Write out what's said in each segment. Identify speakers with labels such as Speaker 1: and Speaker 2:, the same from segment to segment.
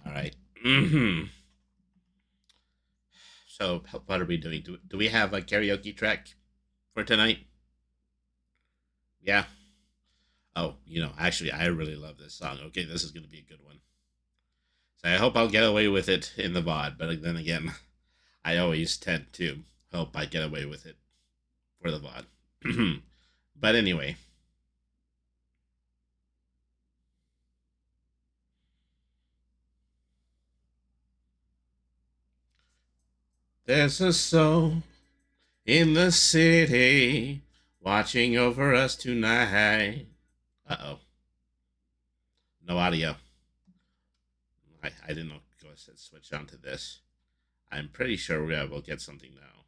Speaker 1: All right. So, what are we doing? Do we have a karaoke track for tonight? Yeah. Oh, actually, I really love this song. Okay, this is going to be a good one. So, I hope I'll get away with it in the VOD, but then again, I always tend to hope I get away with it for the VOD. But anyway, there's a soul in the city watching over us tonight. Uh oh. No audio. I didn't know. Go ahead, switch on to this. I'm pretty sure we'll get something now.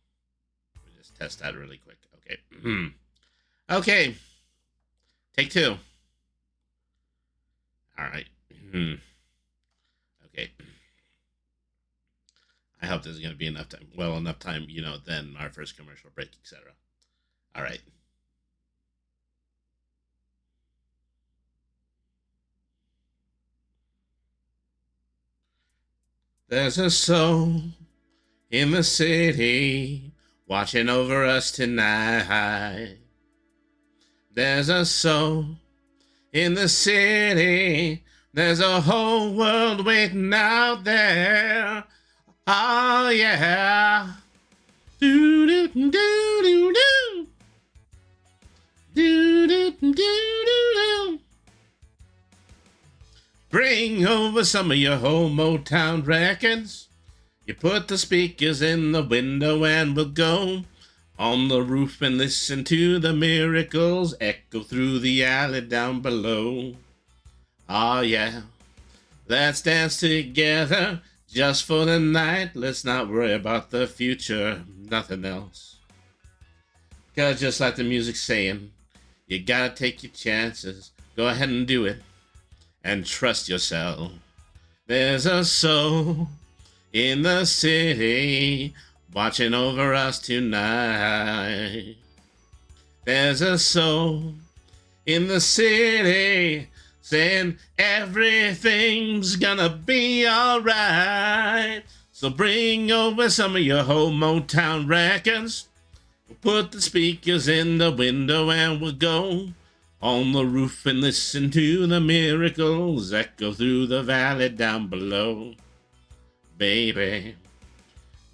Speaker 1: Let me just test that really quick. Okay. Okay. Take two. All right. Okay. I hope there's going to be enough time. Well, enough time, then our first commercial break, etc. All right. There's a soul in the city watching over us tonight. There's a soul in the city. There's a whole world waiting out there. Oh, yeah. Do do do do do. Do do do do do. Bring over some of your whole Motown records. You put the speakers in the window and we'll go on the roof and listen to the miracles echo through the alley down below. Oh, yeah. Let's dance together just for the night. Let's not worry about the future, nothing else. 'Cause just like the music's saying, you gotta take your chances. Go ahead and do it. And trust yourself. There's a soul in the city watching over us tonight. There's a soul in the city saying everything's gonna be alright. So bring over some of your whole Motown records. We'll put the speakers in the window and we'll go on the roof and listen to the miracles echo through the valley down below. Baby,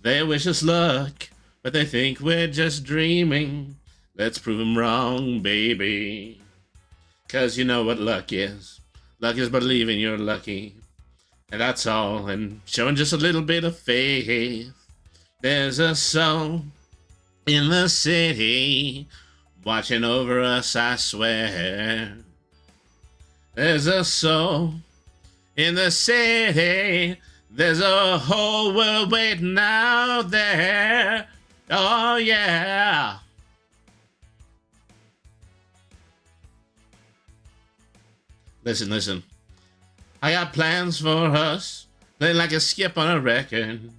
Speaker 1: they wish us luck, but they think we're just dreaming. Let's prove them wrong, baby. 'Cause you know what luck is. Luck is believing you're lucky. And that's all, and showing just a little bit of faith. There's a soul in the city watching over us, I swear. There's a soul in the city. There's a whole world waiting out there. Oh, yeah. Listen. I got plans for us, playing like a skip on a record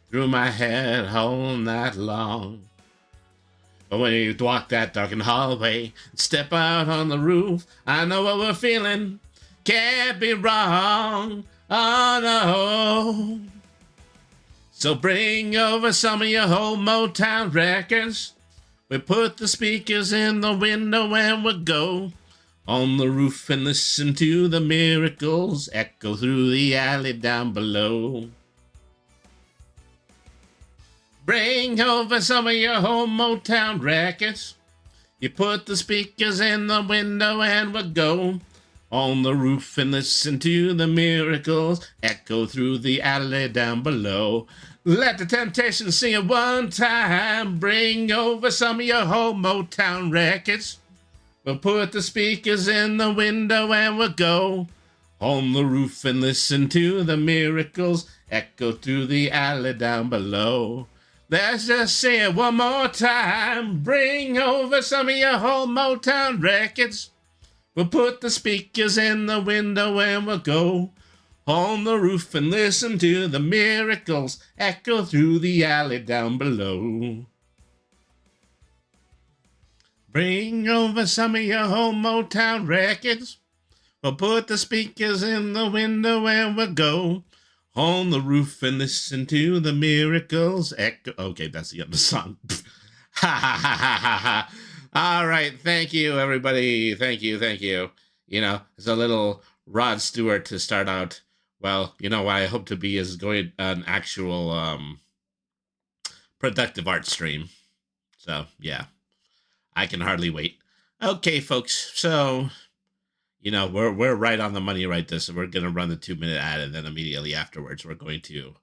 Speaker 1: through my head all night long. But when you walk that darkened hallway and step out on the roof, I know what we're feeling can't be wrong. Oh no. So bring over some of your whole Motown records. We put the speakers in the window and we'll go on the roof and listen to the miracles echo through the alley down below. Bring over some of your whole Motown records. You put the speakers in the window and we'll go on the roof and listen to the miracles echo through the alley down below. Let the Temptations sing it one time. Bring over some of your whole Motown records. We'll put the speakers in the window and we'll go on the roof and listen to the miracles echo through the alley down below. Let's just say it one more time. Bring over some of your whole Motown records. We'll put the speakers in the window and we'll go on the roof and listen to the miracles echo through the alley down below. Bring over some of your old Motown records. We'll put the speakers in the window and we'll go on the roof and listen to the miracles echo. Okay, that's the end of the song. Ha ha ha ha ha ha. All right, thank you, everybody. Thank you, thank you. You know, it's a little Rod Stewart to start out. Well, you know, what I hope to be is going an actual productive art stream. So yeah, I can hardly wait. Okay, folks. So you know, we're right on the money right this. So we're gonna run the 2-minute ad, and then immediately afterwards we're going to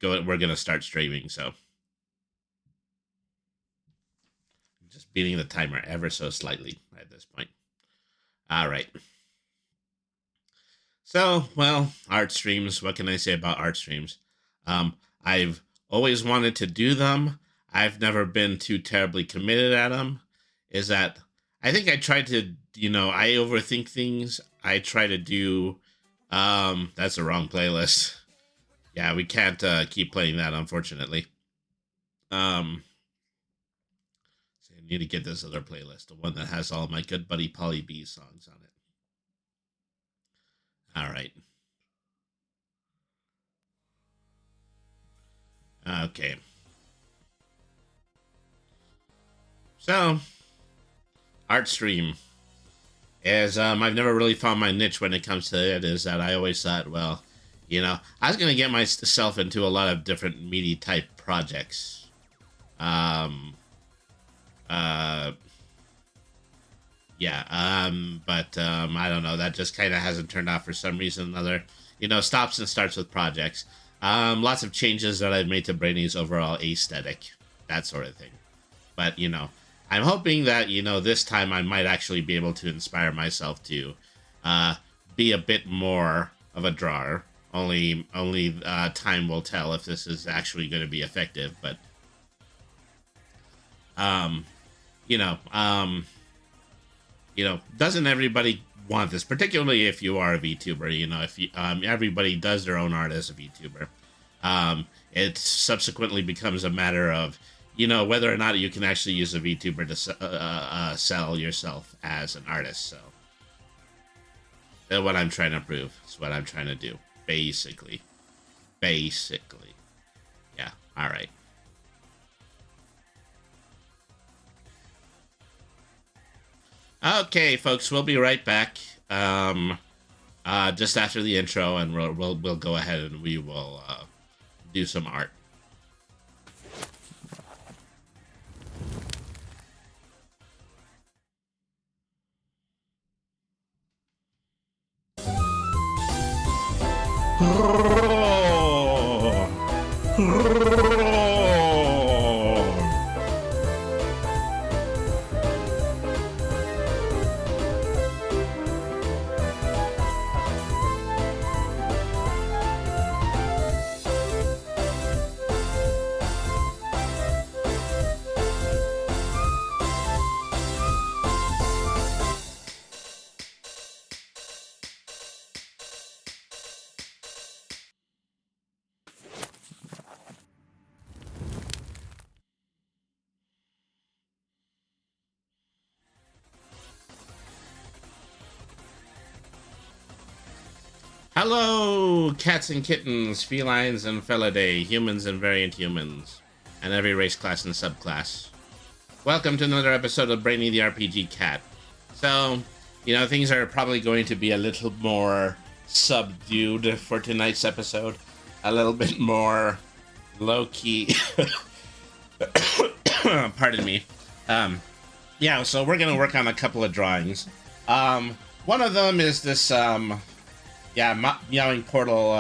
Speaker 1: we're gonna start streaming. So just beating the timer ever so slightly at this point. All right. So, well, art streams. What can I say about art streams? I've always wanted to do them. I've never been too terribly committed at them. Is that I think I tried to, you know, I overthink things. I try to do. That's the wrong playlist. Yeah, we can't keep playing that, unfortunately. So I need to get this other playlist, the one that has all my good buddy Polly B songs on it. All right. Okay. So, art stream is I've never really found my niche when it comes to it. Is that I always thought, well, you know, I was gonna get myself into a lot of different meaty type projects. But I don't know. That just kind of hasn't turned out for some reason or another. You know, stops and starts with projects. Lots of changes that I've made to Brainy's overall aesthetic, that sort of thing. But, you know, I'm hoping that, you know, this time I might actually be able to inspire myself to be a bit more of a drawer. Only time will tell if this is actually going to be effective. But, you know, doesn't everybody want this? Particularly if you are a VTuber, you know, if you, everybody does their own art as a VTuber. It subsequently becomes a matter of, you know, whether or not you can actually use a VTuber to sell yourself as an artist. So that's what I'm trying to prove. That's what I'm trying to do. Basically. Yeah. All right. Okay, folks, we'll be right back. Just after the intro, and we'll go ahead and we will do some art. Hello, cats and kittens, felines and felidae, humans and variant humans, and every race, class, and subclass. Welcome to another episode of Brainy the RPG Cat. So, you know, things are probably going to be a little more subdued for tonight's episode. A little bit more low-key. Pardon me. Yeah, so we're going to work on a couple of drawings. One of them is this... Meowing Portal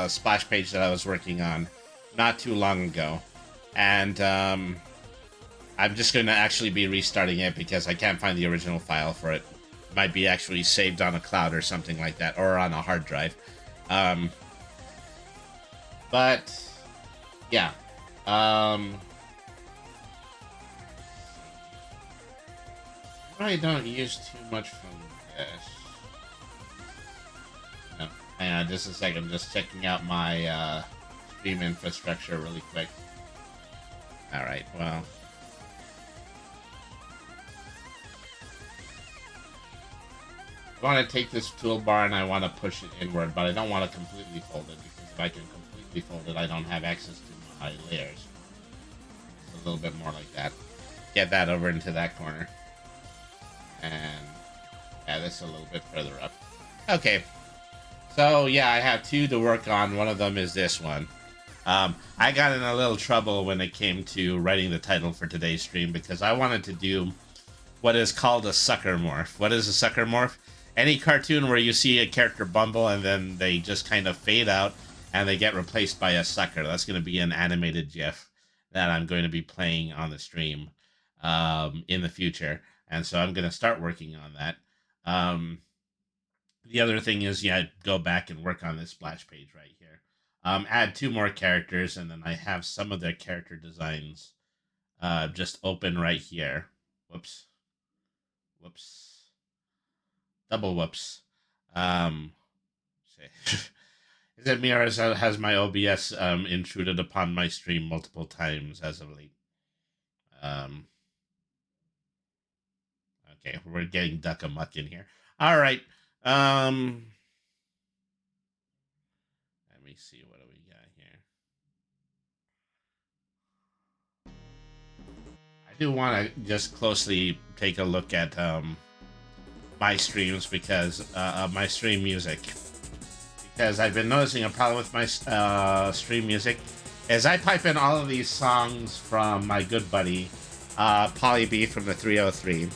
Speaker 1: splash page that I was working on not too long ago. And I'm just going to actually be restarting it because I can't find the original file for it. It might be actually saved on a cloud or something like that, or on a hard drive. But, yeah. I don't use too much from this. Hang on just a second, I'm just checking out my stream infrastructure really quick. Alright, well. I want to take this toolbar and I want to push it inward, but I don't want to completely fold it, because if I can completely fold it, I don't have access to my layers. So a little bit more like that. Get that over into that corner. And yeah, this a little bit further up. Okay. So yeah, I have two to work on. One of them is this one. I got in a little trouble when it came to writing the title for today's stream, because I wanted to do what is called a sucker morph. What is a sucker morph? Any cartoon where you see a character bumble and then they just kind of fade out and they get replaced by a sucker. That's going to be an animated GIF that I'm going to be playing on the stream in the future. And so I'm going to start working on that. The other thing is, yeah, go back and work on this splash page right here. Add two more characters, and then I have some of their character designs just open right here. Whoops. Double whoops. Is it me, or has my OBS intruded upon my stream multiple times as of late? Okay, we're getting duck-a-muck in here. All right. Let me see, what do we got here? I do want to just closely take a look at my streams, because my stream music, because I've been noticing a problem with my stream music is I pipe in all of these songs from my good buddy Polly B from the 303. Let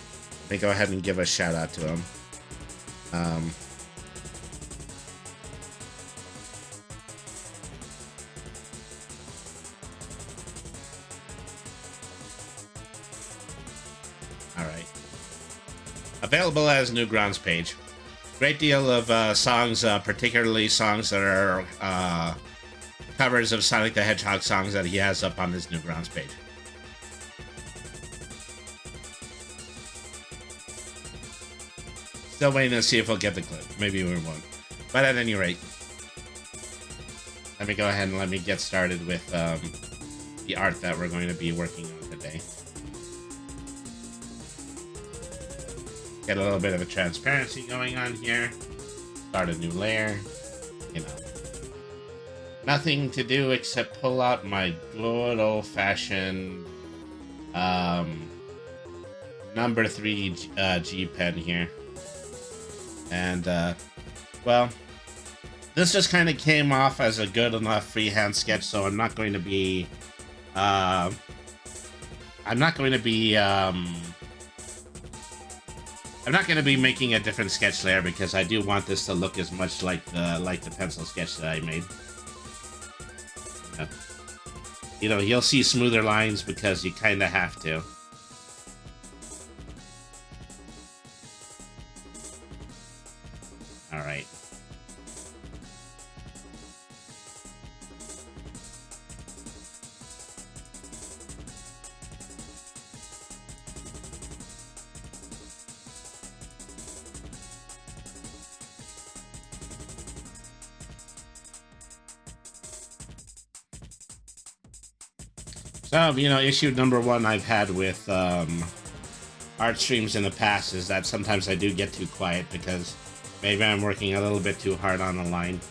Speaker 1: me go ahead and give a shout out to him. All right. Available as Newgrounds page. Great deal of songs, particularly songs that are covers of Sonic the Hedgehog songs that he has up on his Newgrounds page. Still waiting to see if we'll get the clip. Maybe we won't. But at any rate, let me go ahead and let me get started with the art that we're going to be working on today. Get a little bit of a transparency going on here. Start a new layer. You know, nothing to do except pull out my good old-fashioned number 3 G pen here. And, well, this just kind of came off as a good enough freehand sketch, so I'm not going to be, making a different sketch layer, because I do want this to look as much like the pencil sketch that I made. You know, you'll see smoother lines because you kind of have to. All right. So, you know, issue number 1 I've had with art streams in the past is that sometimes I do get too quiet, because maybe I'm working a little bit too hard on a line.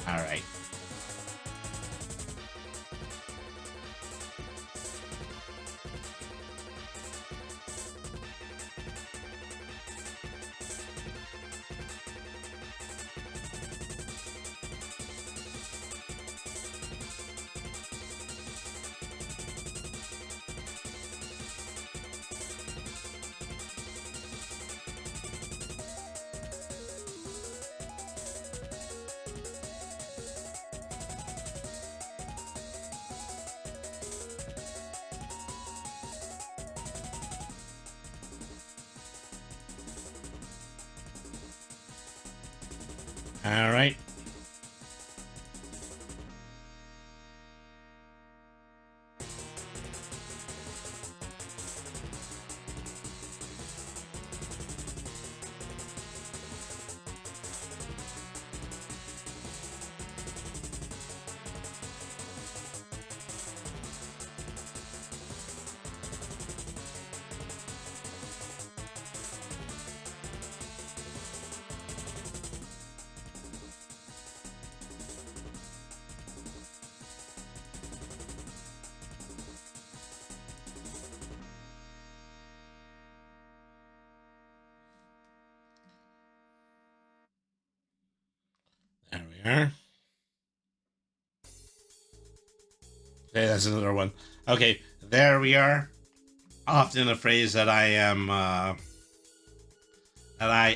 Speaker 1: All right. All right. are. Okay, that's another one. Okay, there we are. Often a phrase that I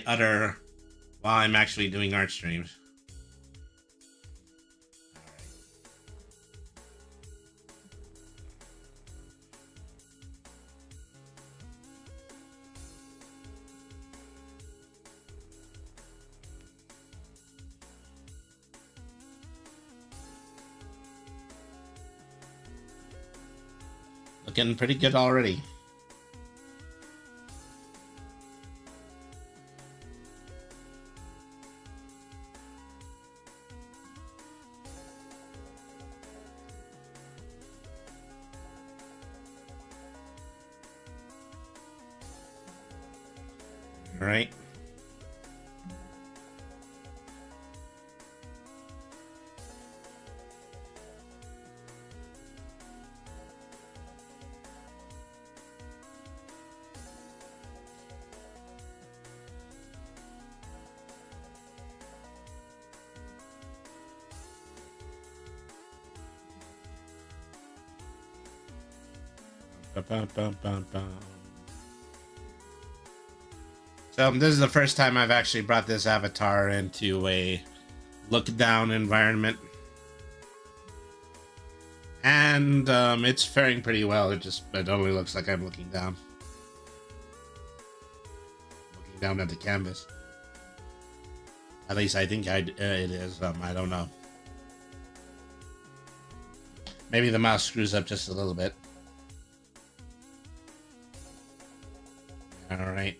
Speaker 1: utter while I'm actually doing art streams. Looking pretty good already. All right. So this is the first time I've actually brought this avatar into a look-down environment. And it's faring pretty well. It only looks like I'm looking down. Looking down at the canvas. At least I think it is. I don't know. Maybe the mouse screws up just a little bit. All right.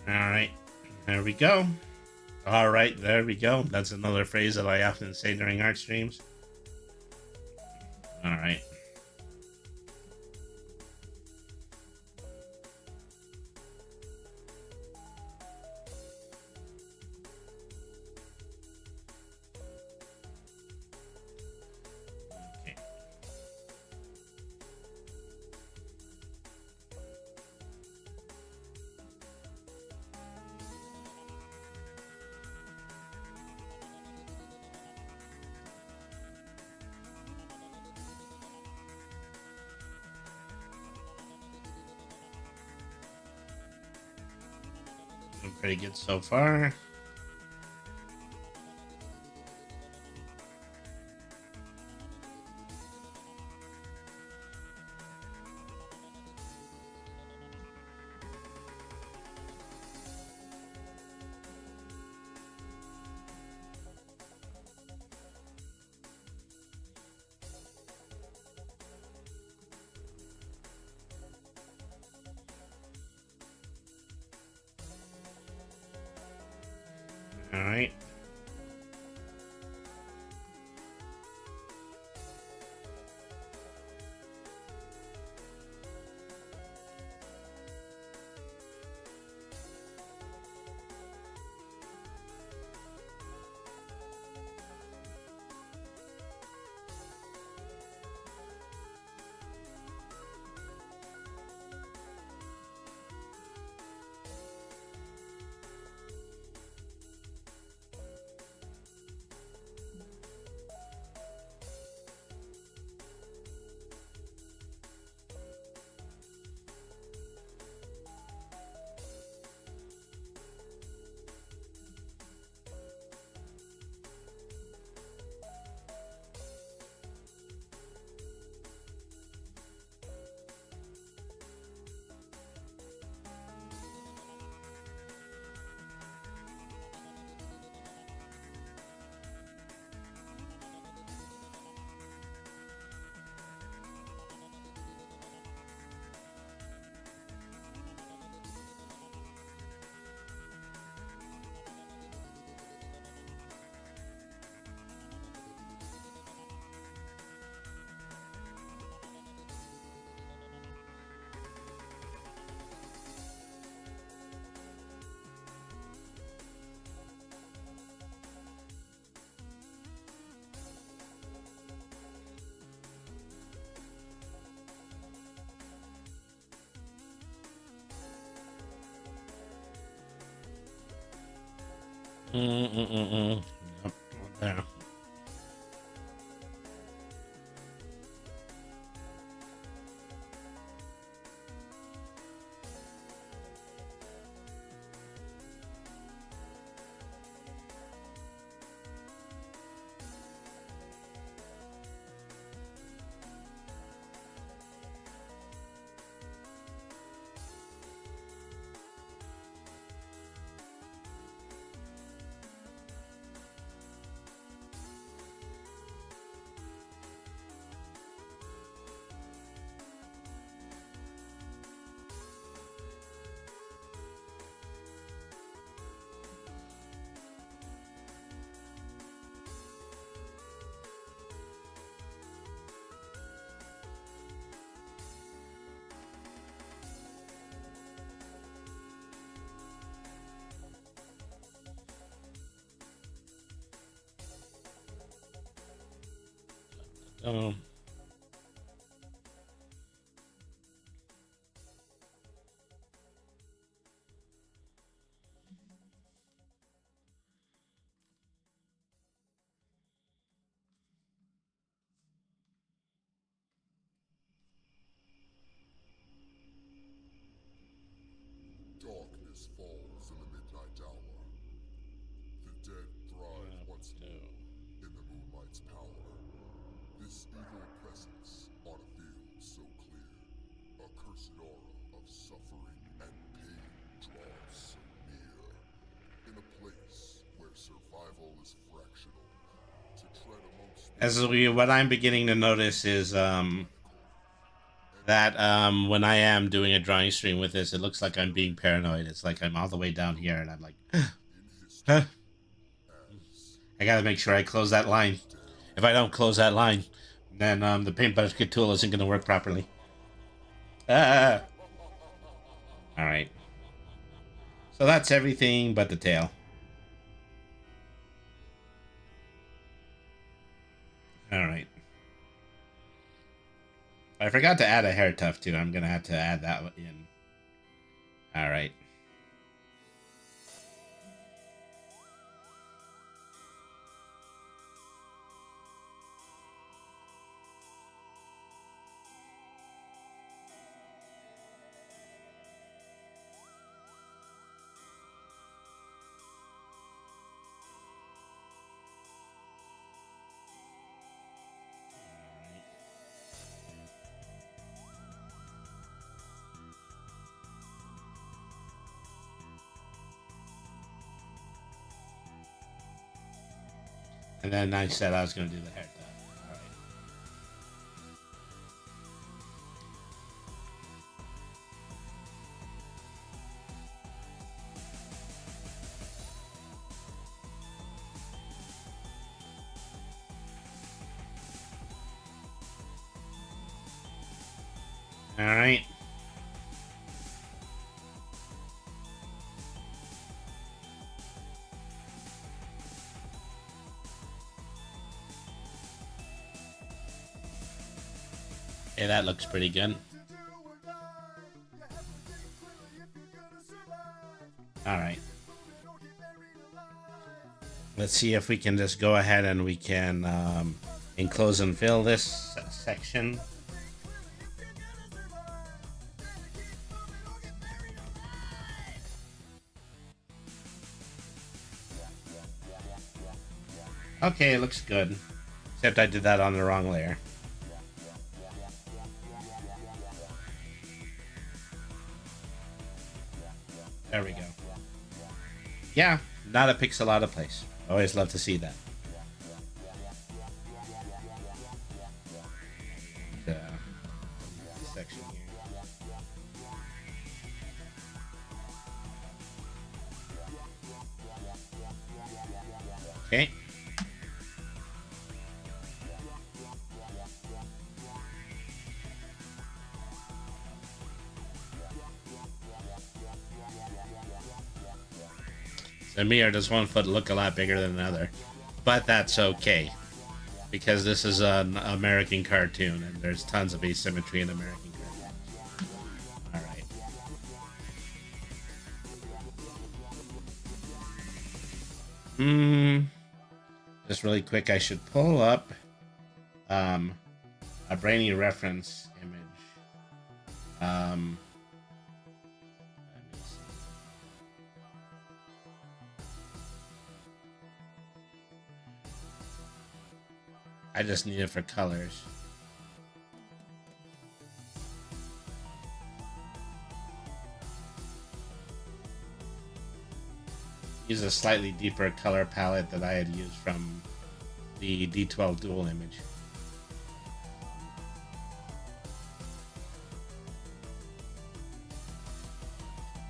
Speaker 1: All right. There we go. All right, there we go. That's another phrase that I often say during art streams. All right. Okay. Doing pretty good so far. All right. Yep, there. Um,
Speaker 2: Darkness falls in the midnight hour. The dead thrive once more in the moonlight's power. This evil presence on a field so clear, a cursed aura of suffering and pain draws so near. In a place where survival is fractional, to tread amongst the
Speaker 1: what I'm beginning to notice is that when I am doing a drawing stream with this, it looks like I'm being paranoid. It's like I'm all the way down here, and I'm like,
Speaker 2: in
Speaker 1: huh,
Speaker 2: history as
Speaker 1: I gotta make sure I close that line. If I don't close that line, then the paintbrush tool isn't gonna work properly. Ah. All right. So that's everything but the tail. All right. I forgot to add a hair tuft too. I'm gonna have to add that in. All right. And then I said I was gonna do the hair tuft. All right. All right. Hey, that looks pretty good. All right. Let's see if we can just go ahead and we can enclose and fill this section. Okay, it looks good. Except I did that on the wrong layer. There we go. Yeah, not a pixel out of place. Always love to see that. The section here. Okay. To me, or does one foot look a lot bigger than another? But that's okay. Because this is an American cartoon, and there's tons of asymmetry in American cartoons. Alright. Just really quick, I should pull up a Brainy reference image. Let me see. I just need it for colors. Use a slightly deeper color palette that I had used from the D12 dual image.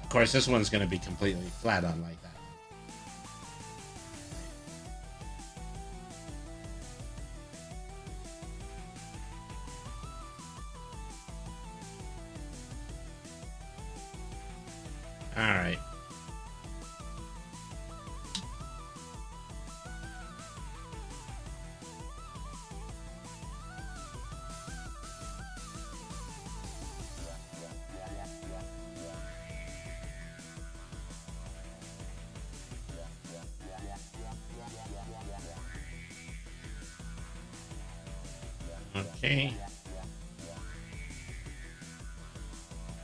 Speaker 1: Of course, this one's going to be completely flat on like that. All right. Okay.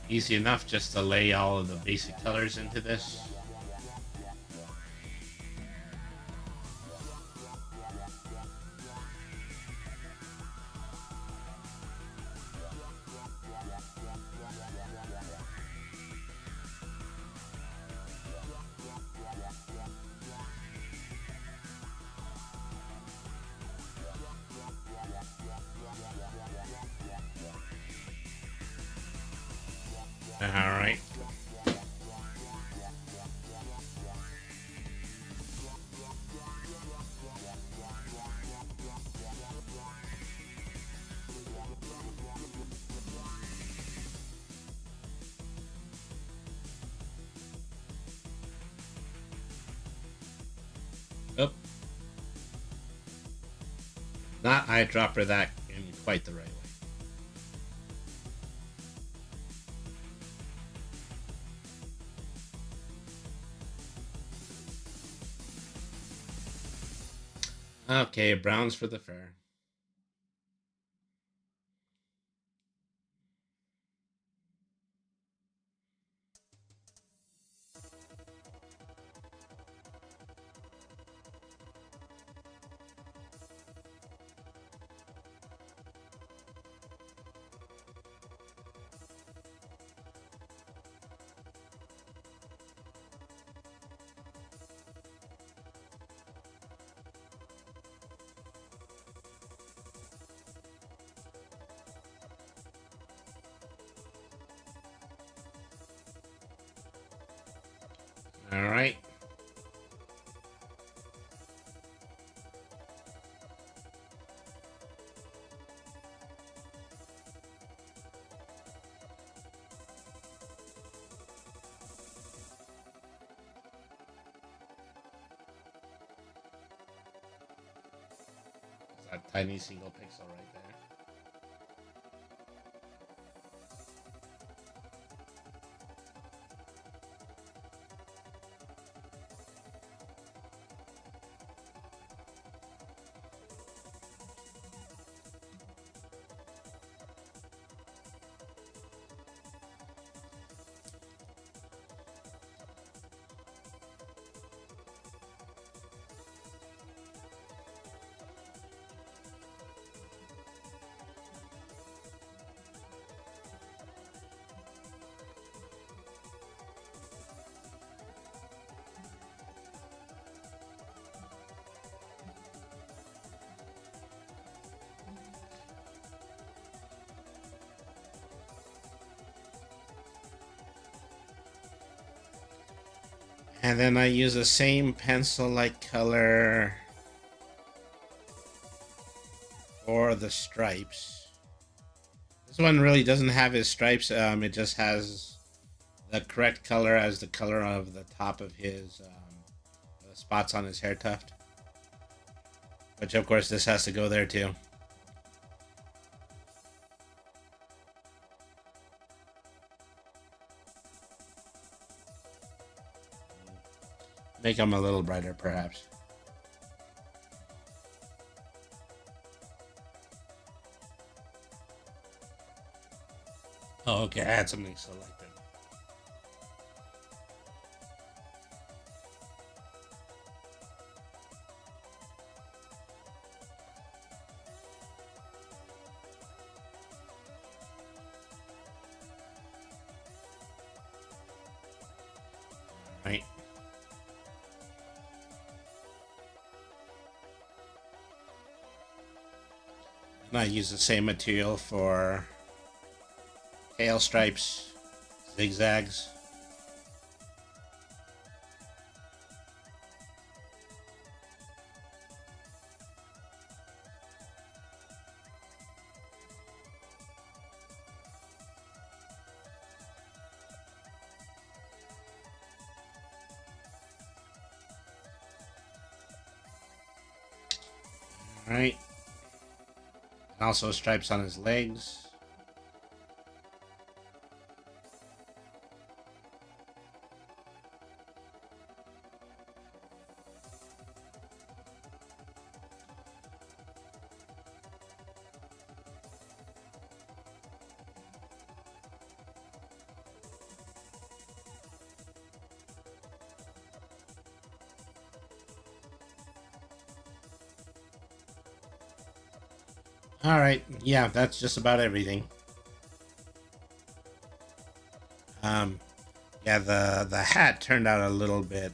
Speaker 1: Easy enough just to lay all of the basic colors into this. All right. Oh. Not eyedropper that in quite the right way. Okay, browns for the fair. All right. That tiny single pixel right there. And then I use the same pencil-like color for the stripes. This one really doesn't have his stripes. It just has the correct color as the color of the top of his the spots on his hair tuft. Which, of course, this has to go there too. Make them a little brighter, perhaps. Oh, okay. I had something selected. Right. And I use the same material for tail stripes, zigzags. All right. And also stripes on his legs. All right. Yeah, that's just about everything. Um, yeah, the hat turned out a little bit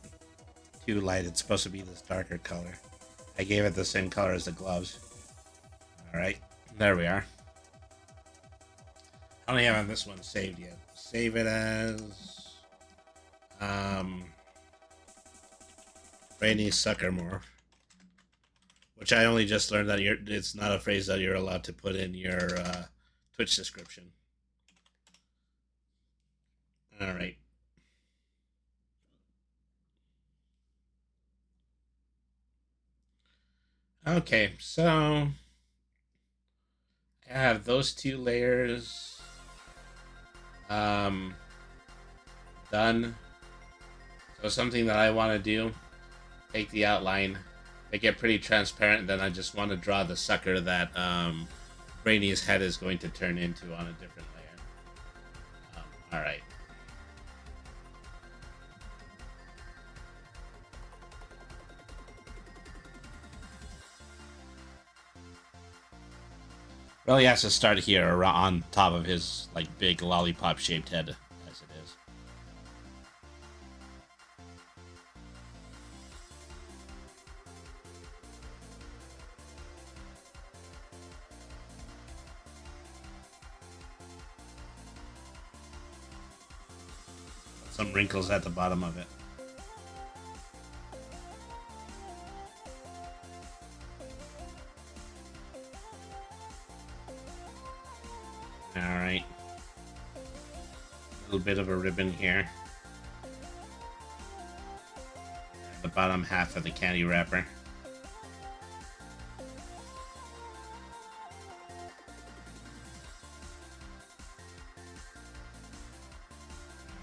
Speaker 1: too light. It's supposed to be this darker color. I gave it the same color as the gloves. All right, there we are. I don't have this one saved yet. Save it as um, Brainy Sucker Morph, which I only just learned that it's not a phrase that you're allowed to put in your Twitch description. All right. Okay, so I have those two layers um, done. So something that I want to do, take the outline, make it pretty transparent, and then I just want to draw the sucker that Brainy's head is going to turn into on a different layer. All right. Really has to start here on top of his like big lollipop shaped head as it is. Some wrinkles at the bottom of it. All right. A little bit of a ribbon here. The bottom half of the candy wrapper.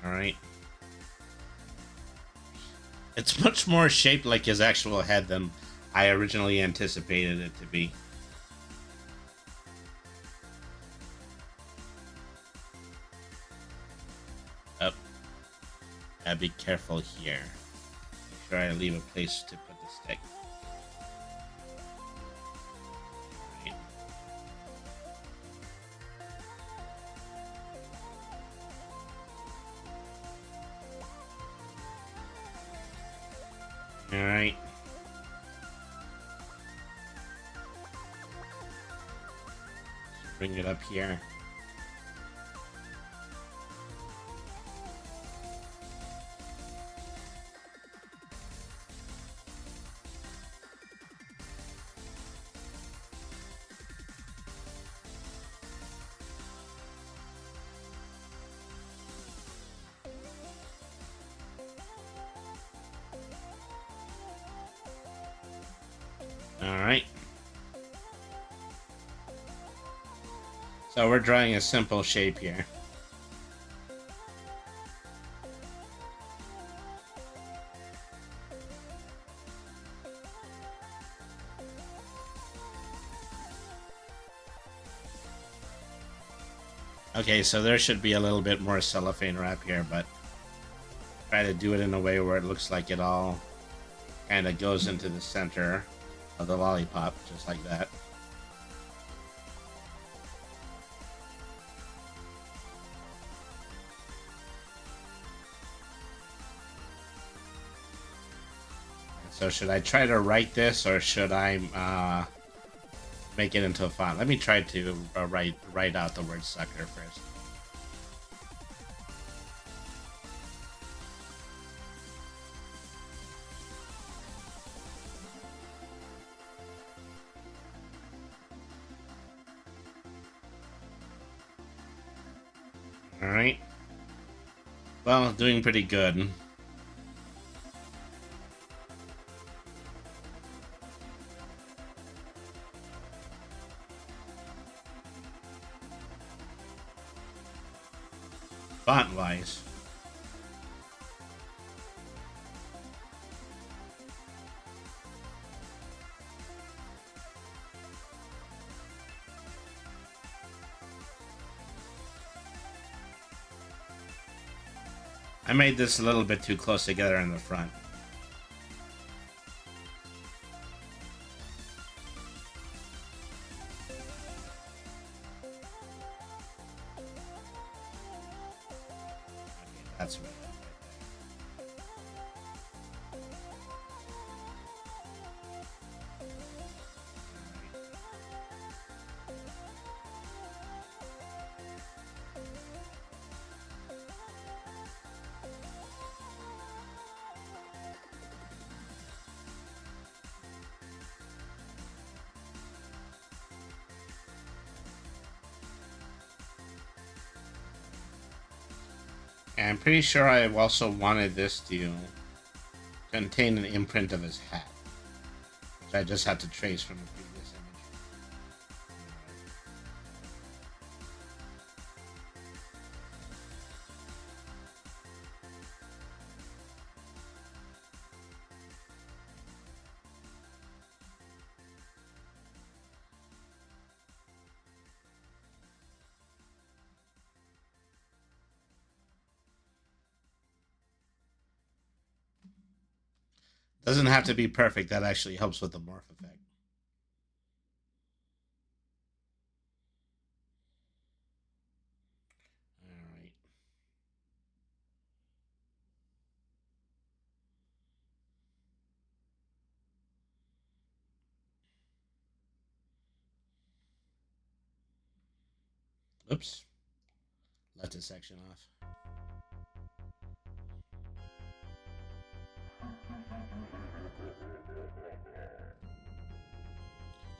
Speaker 1: All right. It's much more shaped like his actual head than I originally anticipated it to be. Oh, gotta be careful here. Make sure I leave a place to put the stick. Right. All right. Bring it up here. All right. So we're drawing a simple shape here. Okay, so there should be a little bit more cellophane wrap here, but try to do it in a way where it looks like it all kind of goes into the center of the lollipop, just like that. So should I try to write this, or should I make it into a font? Let me try to write out the word sucker first. All right. Well, doing pretty good. Font-wise. I made this a little bit too close together in the front. Okay, that's right. And I'm pretty sure I also wanted this to contain an imprint of his hat, which I just had to trace from the previous image. Doesn't have to be perfect. That actually helps with the morph effect. All right. Oops. Left a section off.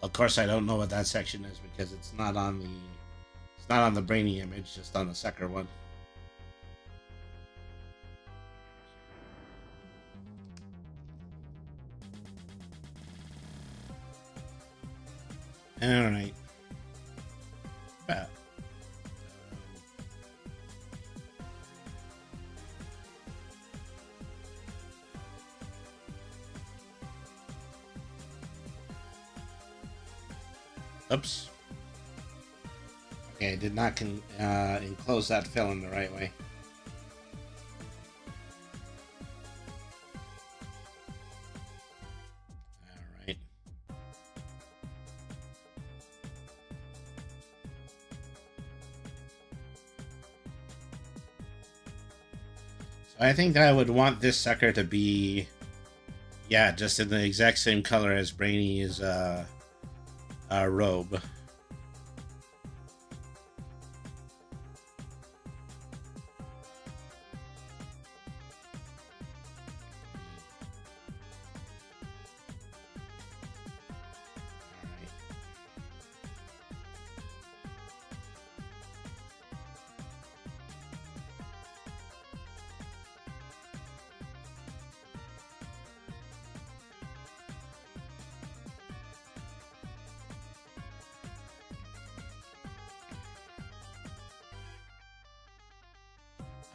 Speaker 1: Of course, I don't know what that section is because it's not on the Brainy image, just on the sucker one. All right. Oops. Okay, I did not enclose that fill in the right way. All right. So I think I would want this sucker to be, yeah, just in the exact same color as Brainy's robe.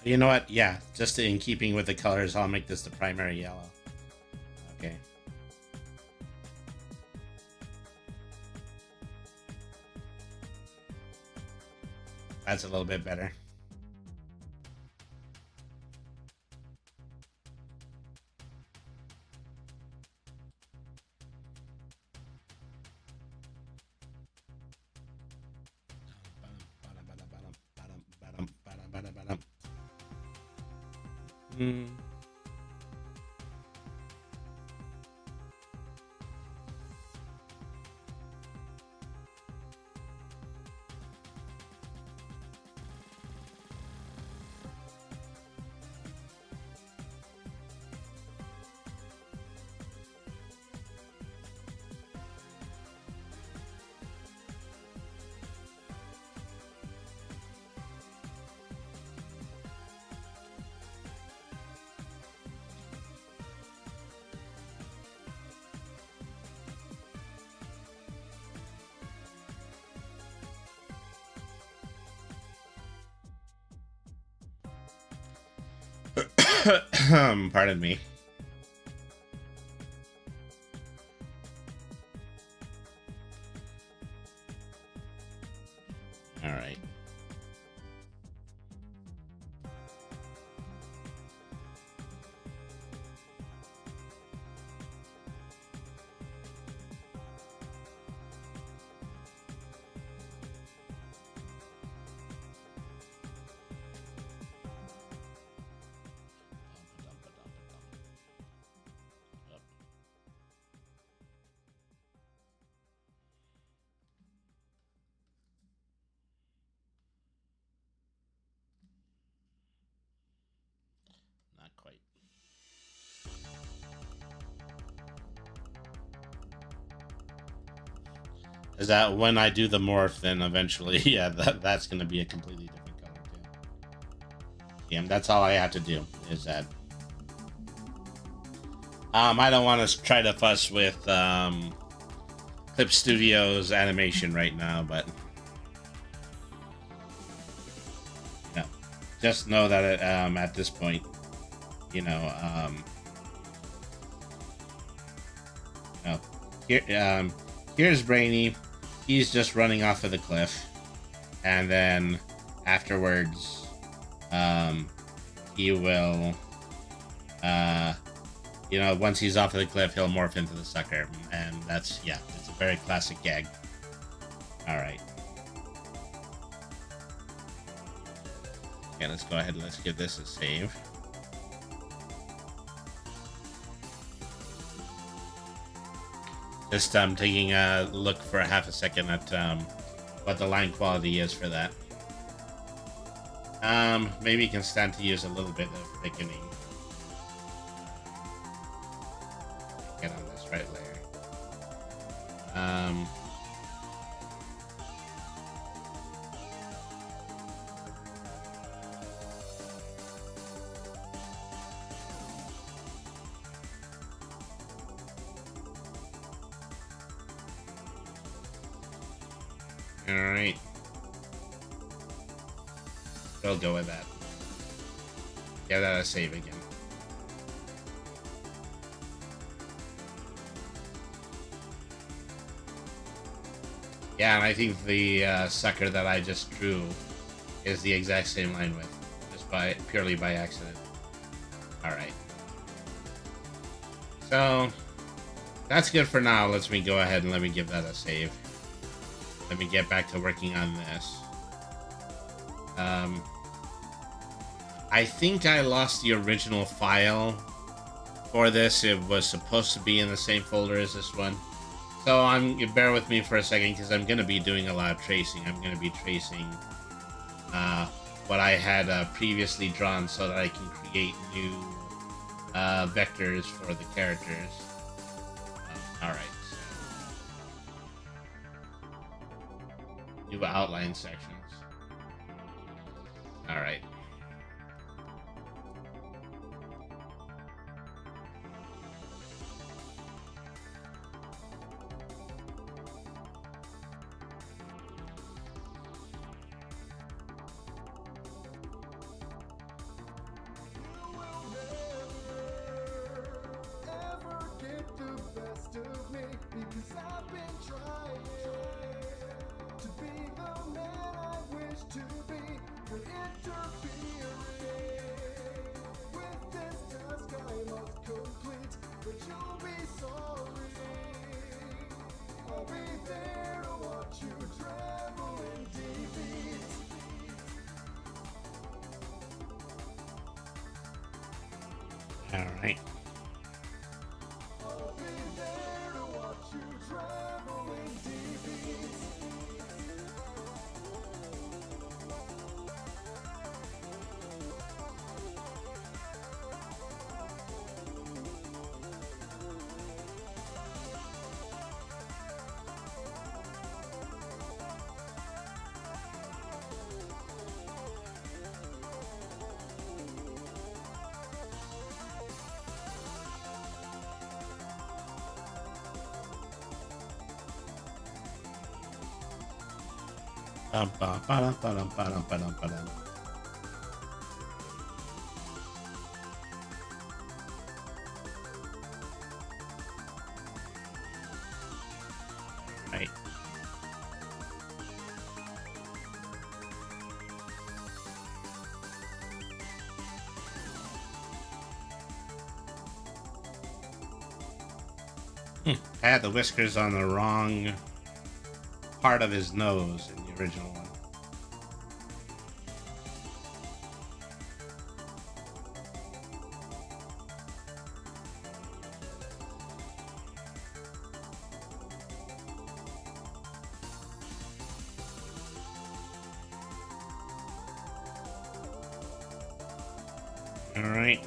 Speaker 1: You know what? Yeah, just in keeping with the colors, I'll make this the primary yellow. Okay. That's a little bit better. Hmm. Pardon me. All right. Not quite. Is that when I do the morph, then eventually, yeah, that's going to be a completely different color too. Yeah, that's all I have to do is that. I don't want to try to fuss with Clip Studios animation right now, but yeah, just know that at this point, you know, you know, here's Brainy. He's just running off of the cliff, and then afterwards, he will, once he's off of the cliff, he'll morph into the sucker, and it's a very classic gag. All right. Okay, let's go ahead and let's give this a save. Just taking a look for a half a second at what the line quality is for that. Maybe you can stand to use a little bit of thickening. Get on this right layer. All right. We'll go with that. Give that a save again. Yeah, and I think the sucker that I just drew is the exact same line width, just purely by accident. All right. So that's good for now. Let me go ahead and let me give that a save. Let me get back to working on this. I think I lost the original file for this. It was supposed to be in the same folder as this one. So bear with me for a second because I'm going to be doing a lot of tracing. I'm going to be tracing what I had previously drawn so that I can create new vectors for the characters. Alright. New outline sections. Alright.
Speaker 3: To be the man I wish to be. complete, but you'll be sorry. I'll be there to watch you travel in defeat.
Speaker 1: All right.
Speaker 3: I'll be there to watch you travel in defeat.
Speaker 1: Ba-ba-ba-dum-ba-dum-ba-dum-ba-dum-ba-dum. Right. I had the whiskers on the wrong part of his nose in the original one. All right.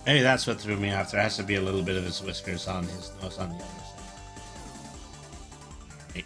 Speaker 1: Maybe that's what threw me off. There has to be a little bit of his whiskers on his nose on the other side. Right.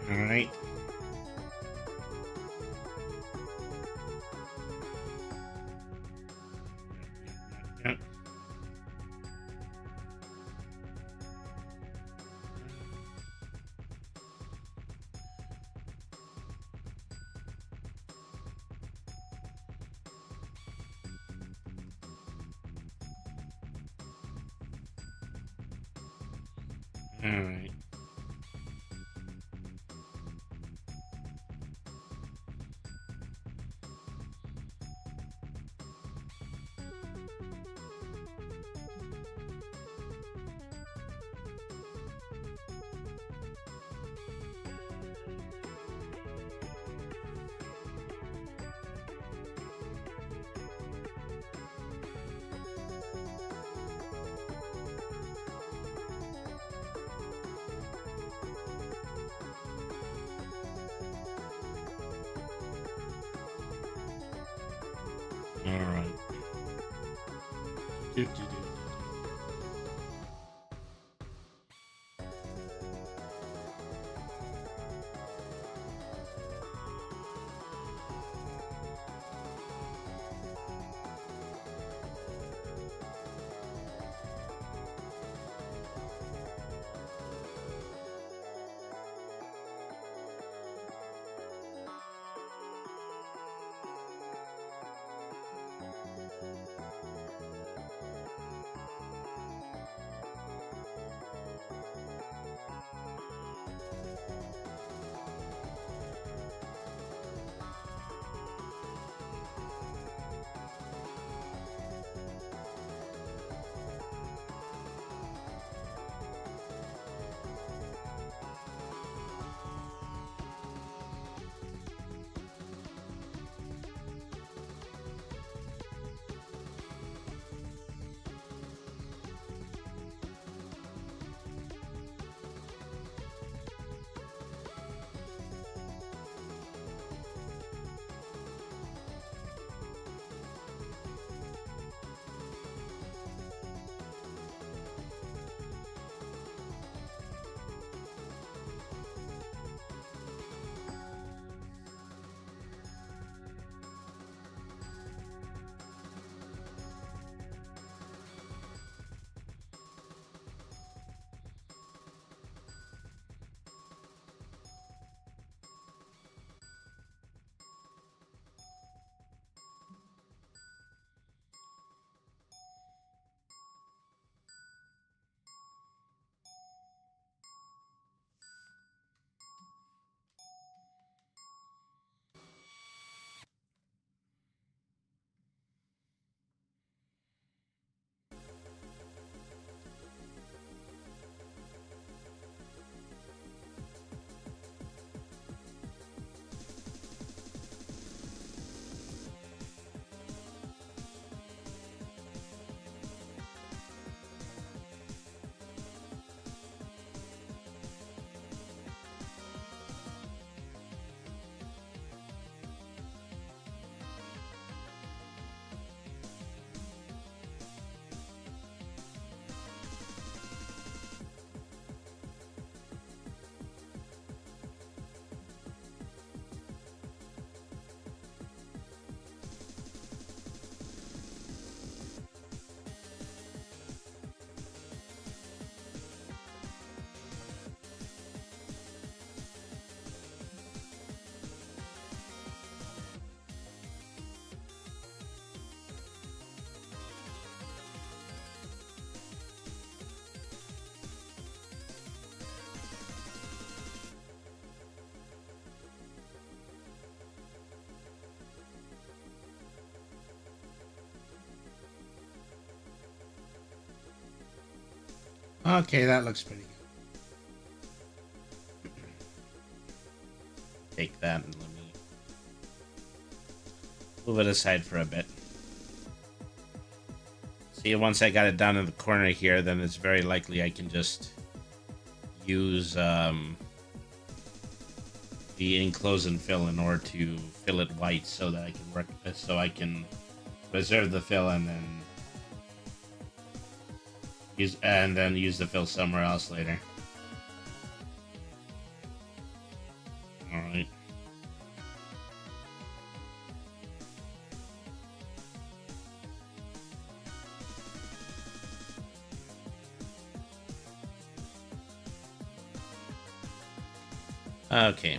Speaker 1: All right. Yep. All right. All right. Do, do, do. Okay, that looks pretty good. Take that and let me move it aside for a bit. See, once I got it down in the corner here, then it's very likely I can just use the enclose and fill in order to fill it white so that I can work, so I can reserve the fill and then use the fill somewhere else later. All right. Okay.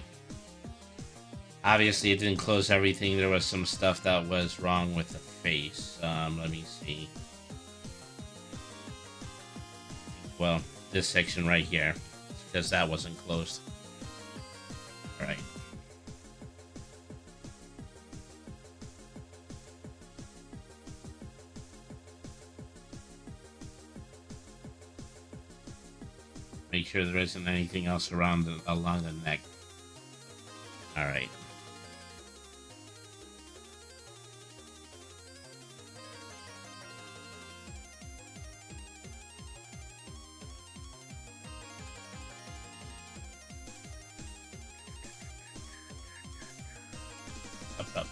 Speaker 1: Obviously, it didn't close everything. There was some stuff that was wrong with the face. Let me see. Well, this section right here, because that wasn't closed. All right. Make sure there isn't anything else along the neck. All right. Up.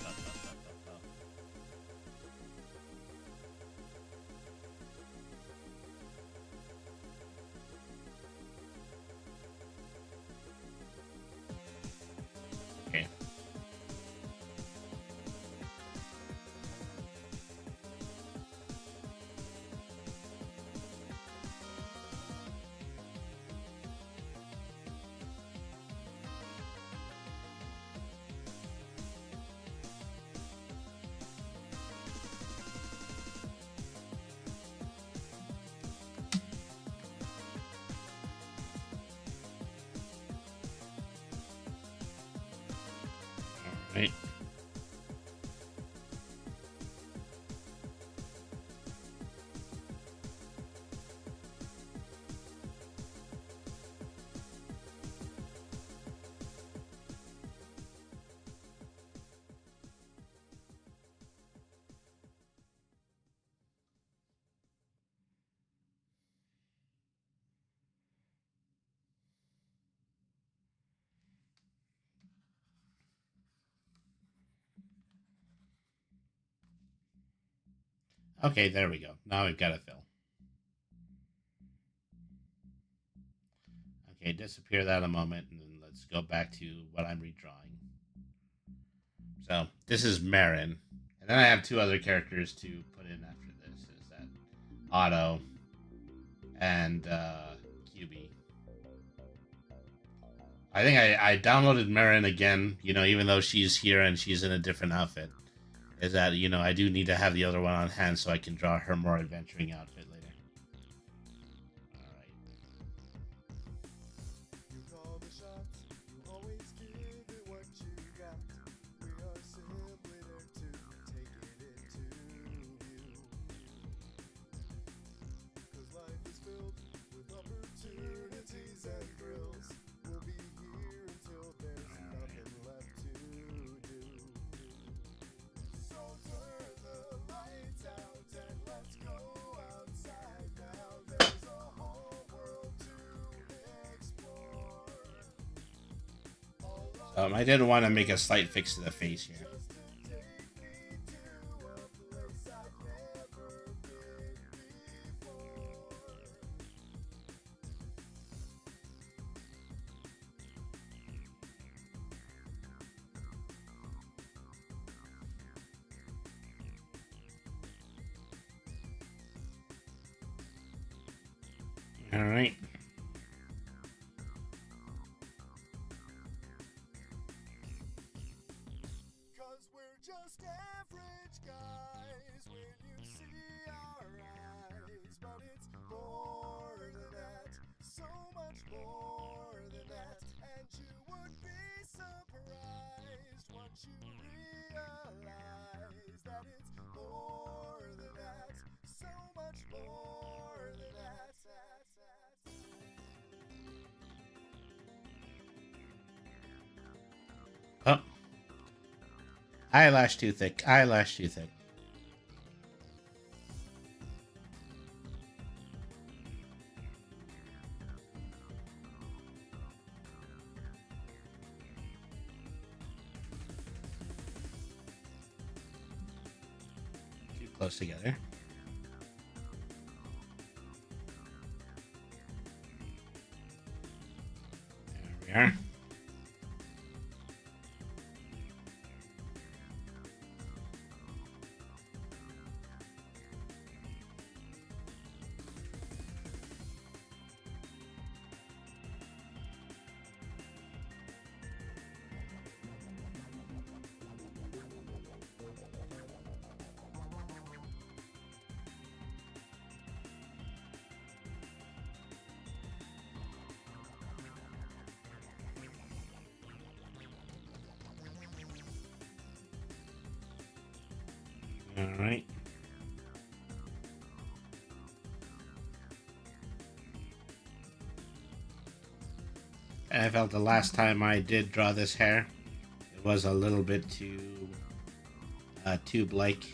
Speaker 1: Okay. All right. Okay, there we go. Now we've got a fill. Okay, disappear that a moment, and then let's go back to what I'm redrawing. So this is Marin, and then I have two other characters to put in after this. Is that Otto and QB. I think I downloaded Marin again. Even though she's here and she's in a different outfit, is that I do need to have the other one on hand so I can draw her more adventuring outfit later. All right.
Speaker 3: You call the shots, you always give it what you got. We are simply there to take it into view. 'Cause life is filled with opportunities and thrills. We'll be here until there's nothing left to do. So turn the lights out and let's go outside now. There's a whole world to explore.
Speaker 1: I did want to make a slight fix to the face here.
Speaker 3: Just to take me to a place I've never been before.
Speaker 1: All right.
Speaker 3: Cause we're just average guys when you see our eyes. But it's more than that, so much more than that. And you would be surprised once you realize that it's more than that, so much more than that.
Speaker 1: Eyelash too thick. Eyelash too thick. Too close together. There we are. All right. I felt the last time I did draw this hair, it was a little bit too Blake.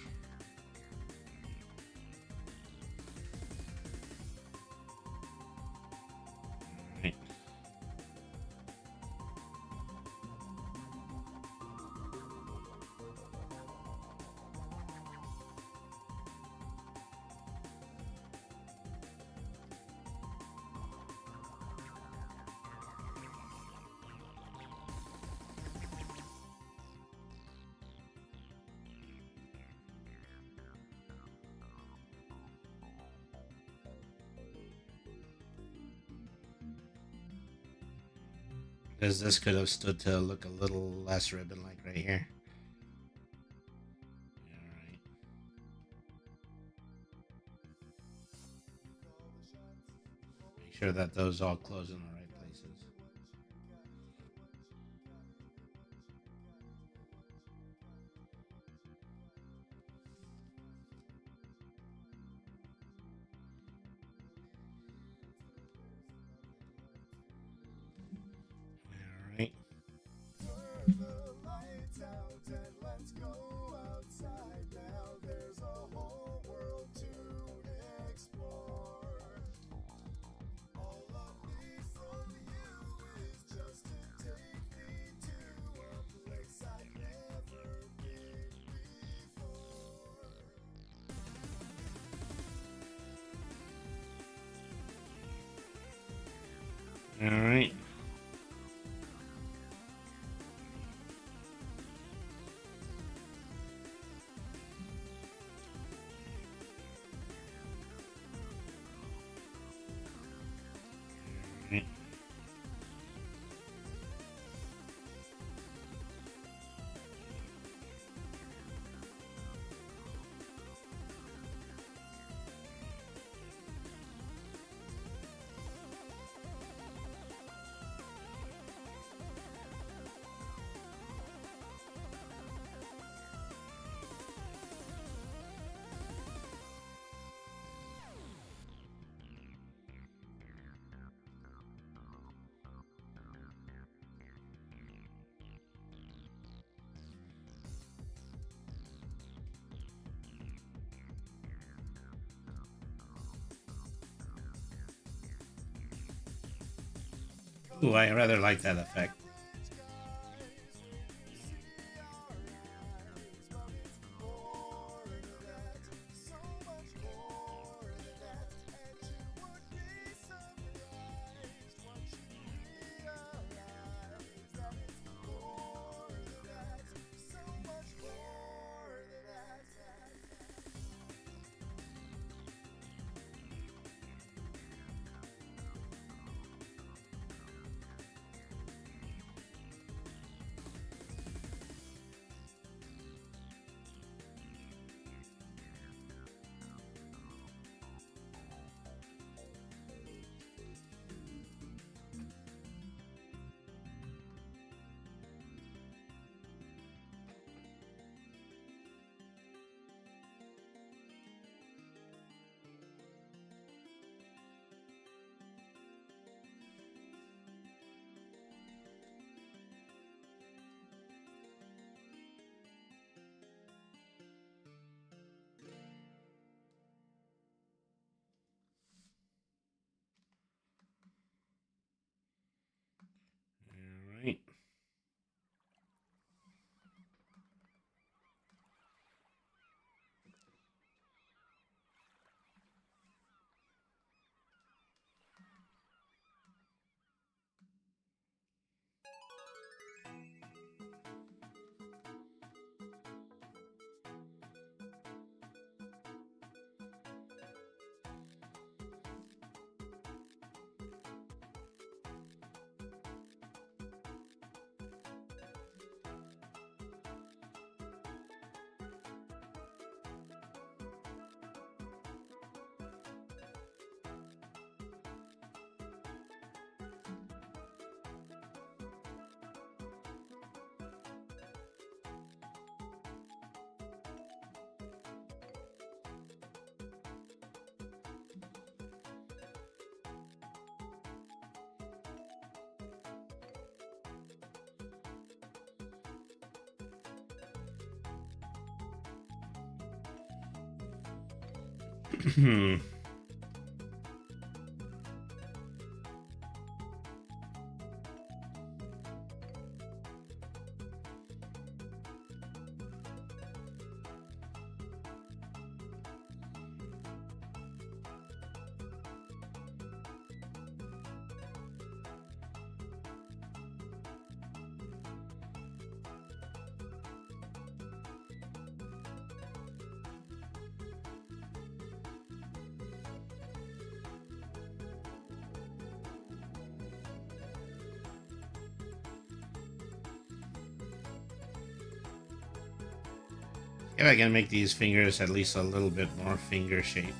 Speaker 1: Right. Because this could have stood to look a little less ribbon like right here. Alright. Make sure that those all close in the right places. Alright.
Speaker 3: Turn the lights out and let's go outside now. There's a whole world to explore. All I need from you is just to take me to a place I've never been before.
Speaker 1: Alright. Alright. Ooh, I rather like that effect. If I can make these fingers at least a little bit more finger shape.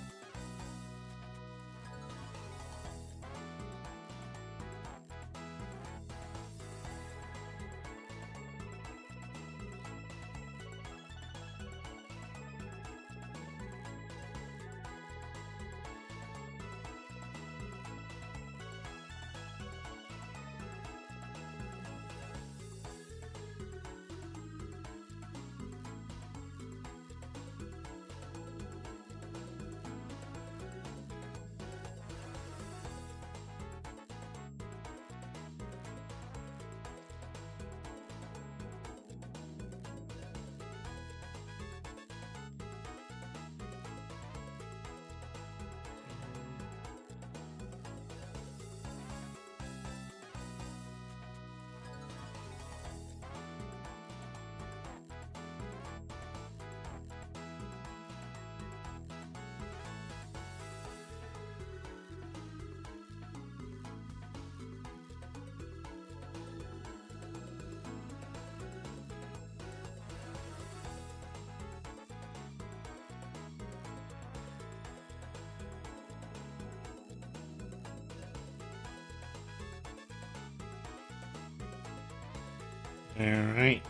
Speaker 1: Alright.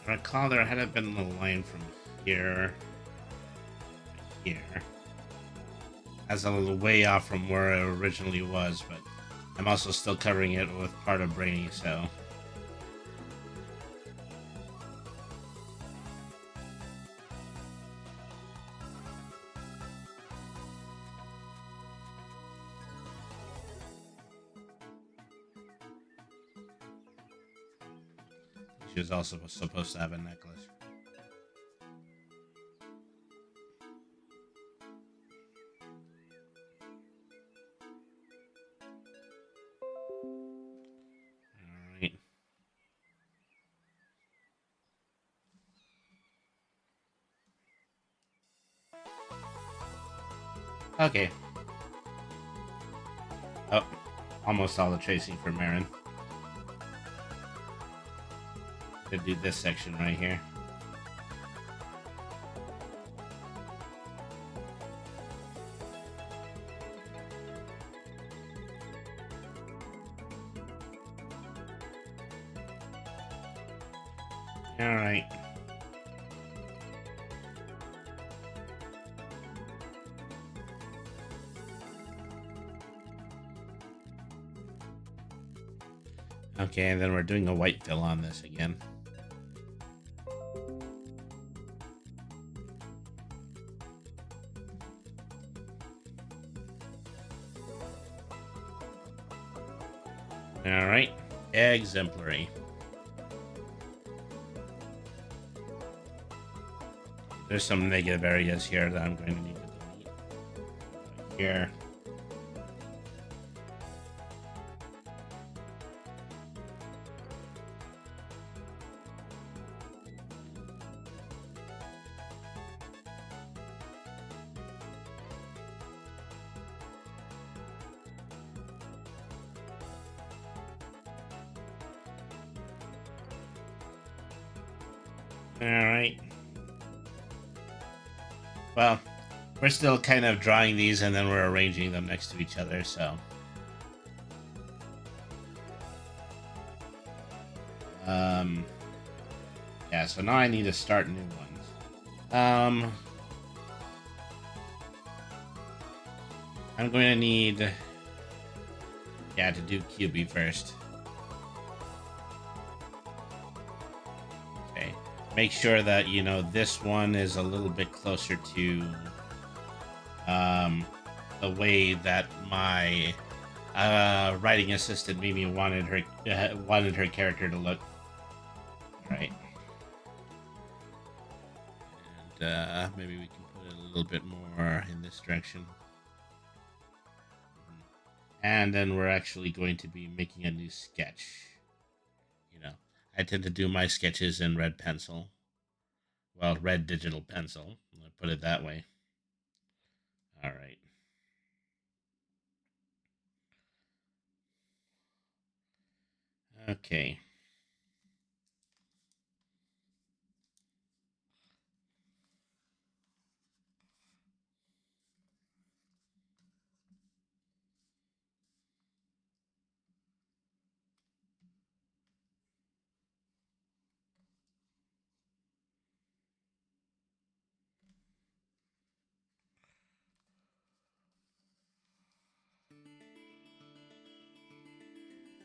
Speaker 1: I recall there had been a line from here to here. That's a little way off from where it originally was, but I'm also still covering it with part of Brainy, so. She was also supposed to have a necklace. Alright. Okay. Oh, almost all the tracing for Marin. Gonna do this section right here. All right. Okay, and then we're doing a white fill on this again. All right, exemplary. There's some negative areas here that I'm going to need to delete. Here. All right. Well, we're still kind of drawing these and then we're arranging them next to each other, so. Yeah, so now I need to start new ones. I'm going to need, yeah, to do QB first. Okay. make sure that this one is a little bit closer to um, the way that my writing assistant Mimi wanted her character to look. Right, and maybe we can put it a little bit more in this direction. And then we're actually going to be making a new sketch. You know, I tend to do my sketches in red pencil. Well, red digital pencil. I'll put it that way. All right. Okay.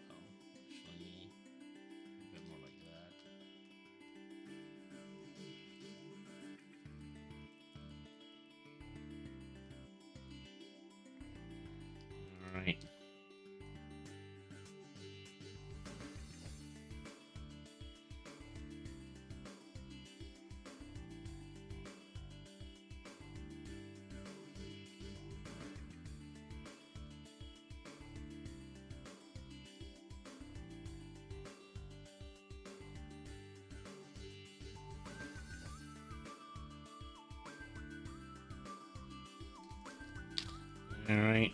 Speaker 1: Well, actually, a bit more like that. All right. All right.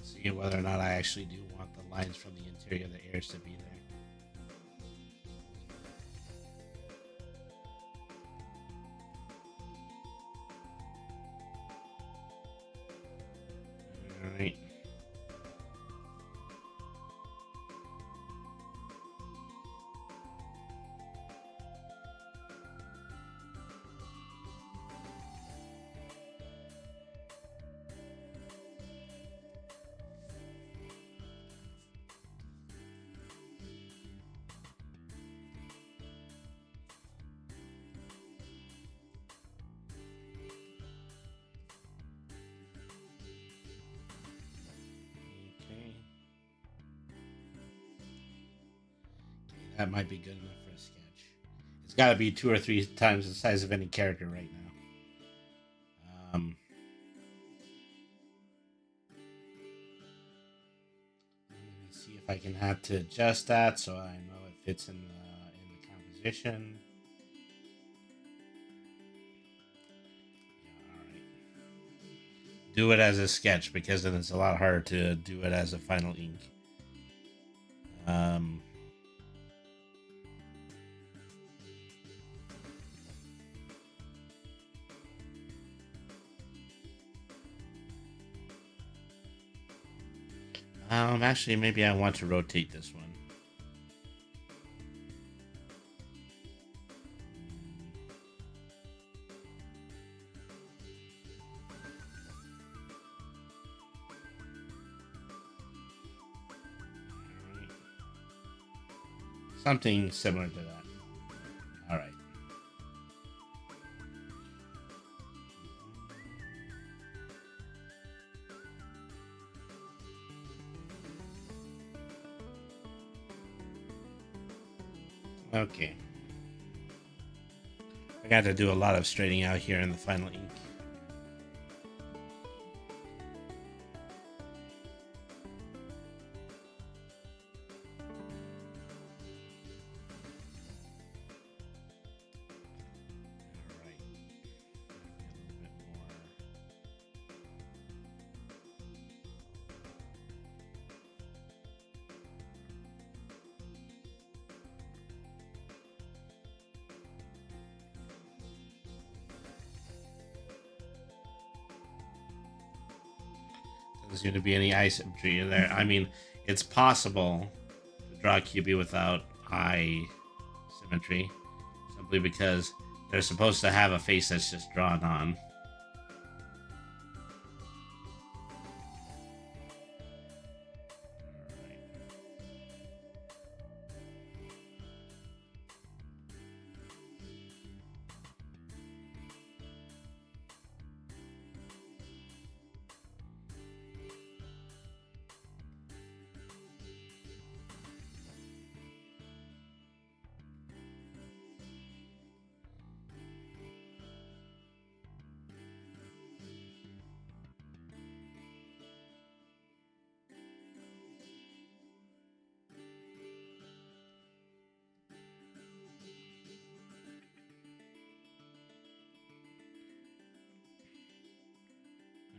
Speaker 1: See whether or not I actually do want the lines from the interior of the ears to be there. All right. Okay. That might be good enough for a sketch. It's got to be 2 or 3 times the size of any character right now. Let me see if I can have to adjust that so I know it fits in the composition. Yeah, all right. Do it as a sketch because then it's a lot harder to do it as a final ink. Um, actually, maybe I want to rotate this one. Alright. Something similar to that. All right. Okay. I got to do a lot of straightening out here in the final ink. Doesn't seem to be any asymmetry in there. I mean, it's possible to draw a QB without eye symmetry, simply because they're supposed to have a face that's just drawn on.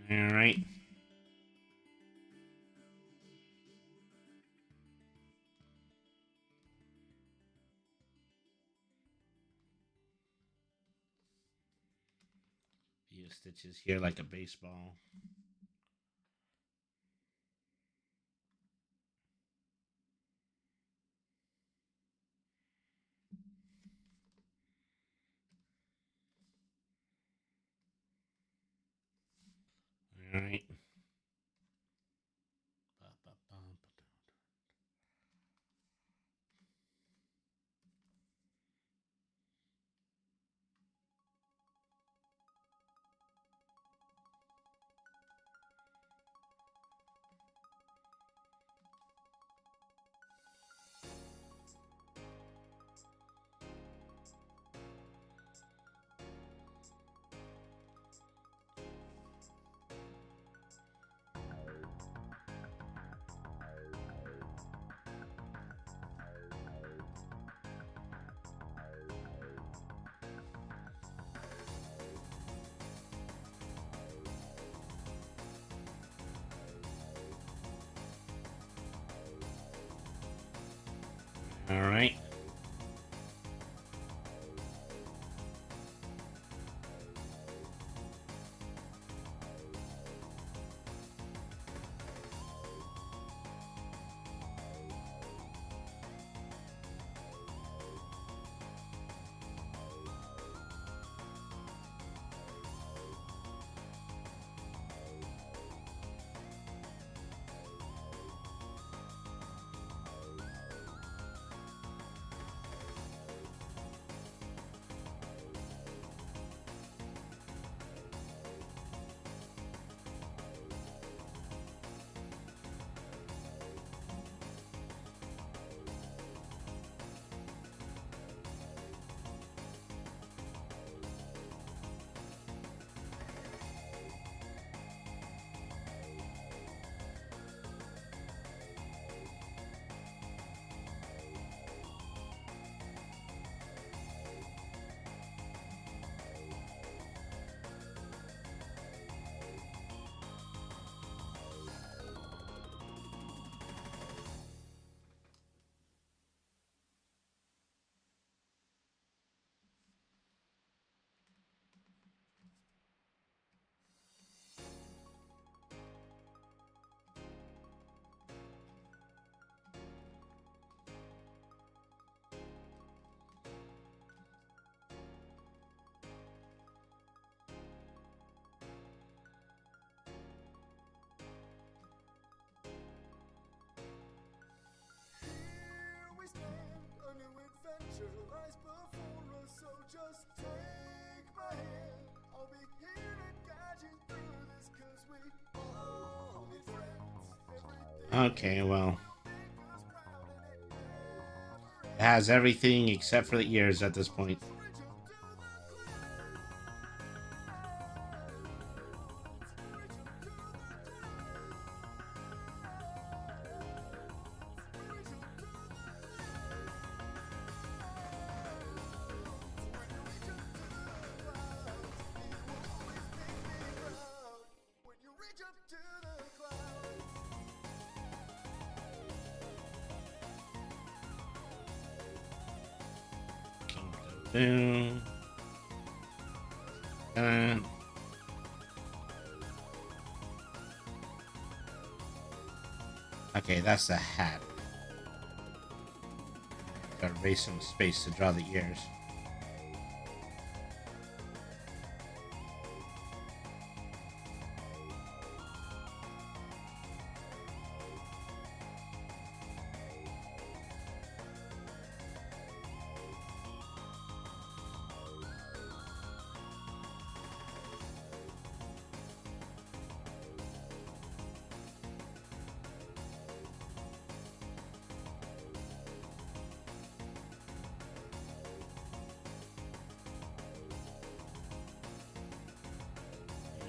Speaker 1: All right. Few stitches here like a baseball. All right. All right.
Speaker 3: Here we stand, a new adventure lies before us, so just take my hand. I'll be here to guide you through this, 'cause we all need friends. Everything
Speaker 1: Okay, well,
Speaker 3: make us proud and it never
Speaker 1: it has everything except for the ears at this point.
Speaker 3: reach up to the clouds. Reach up to the when you reach up to the clouds.
Speaker 1: Boom. Okay, that's the hat. Gotta erase some space to draw the ears.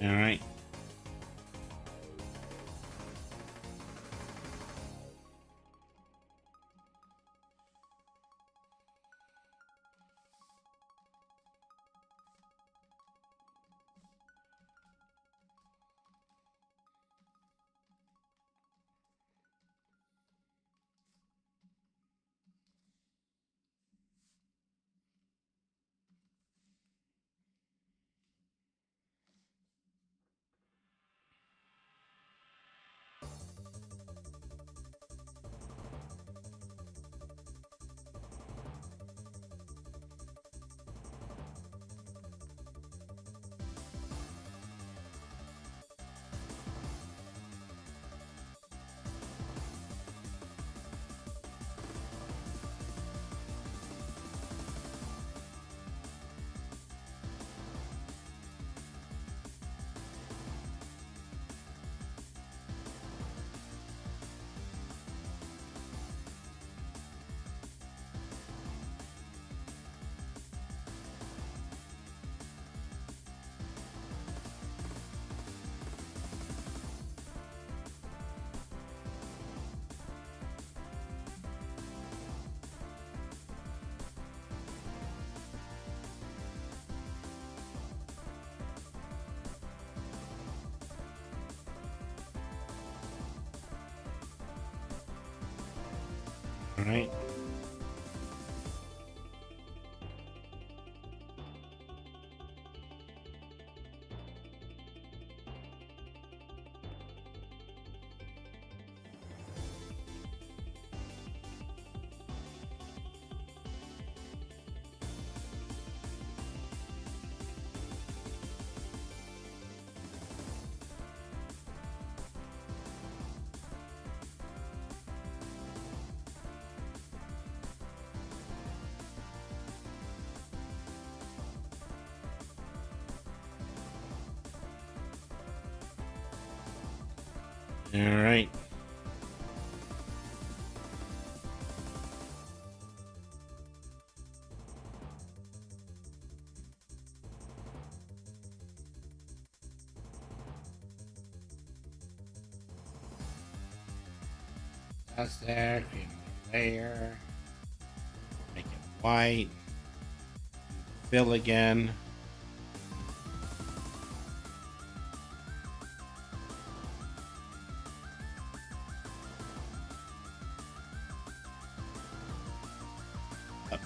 Speaker 1: All right. All right. All right. That's there. Create another layer. Make it white. Fill again. Up.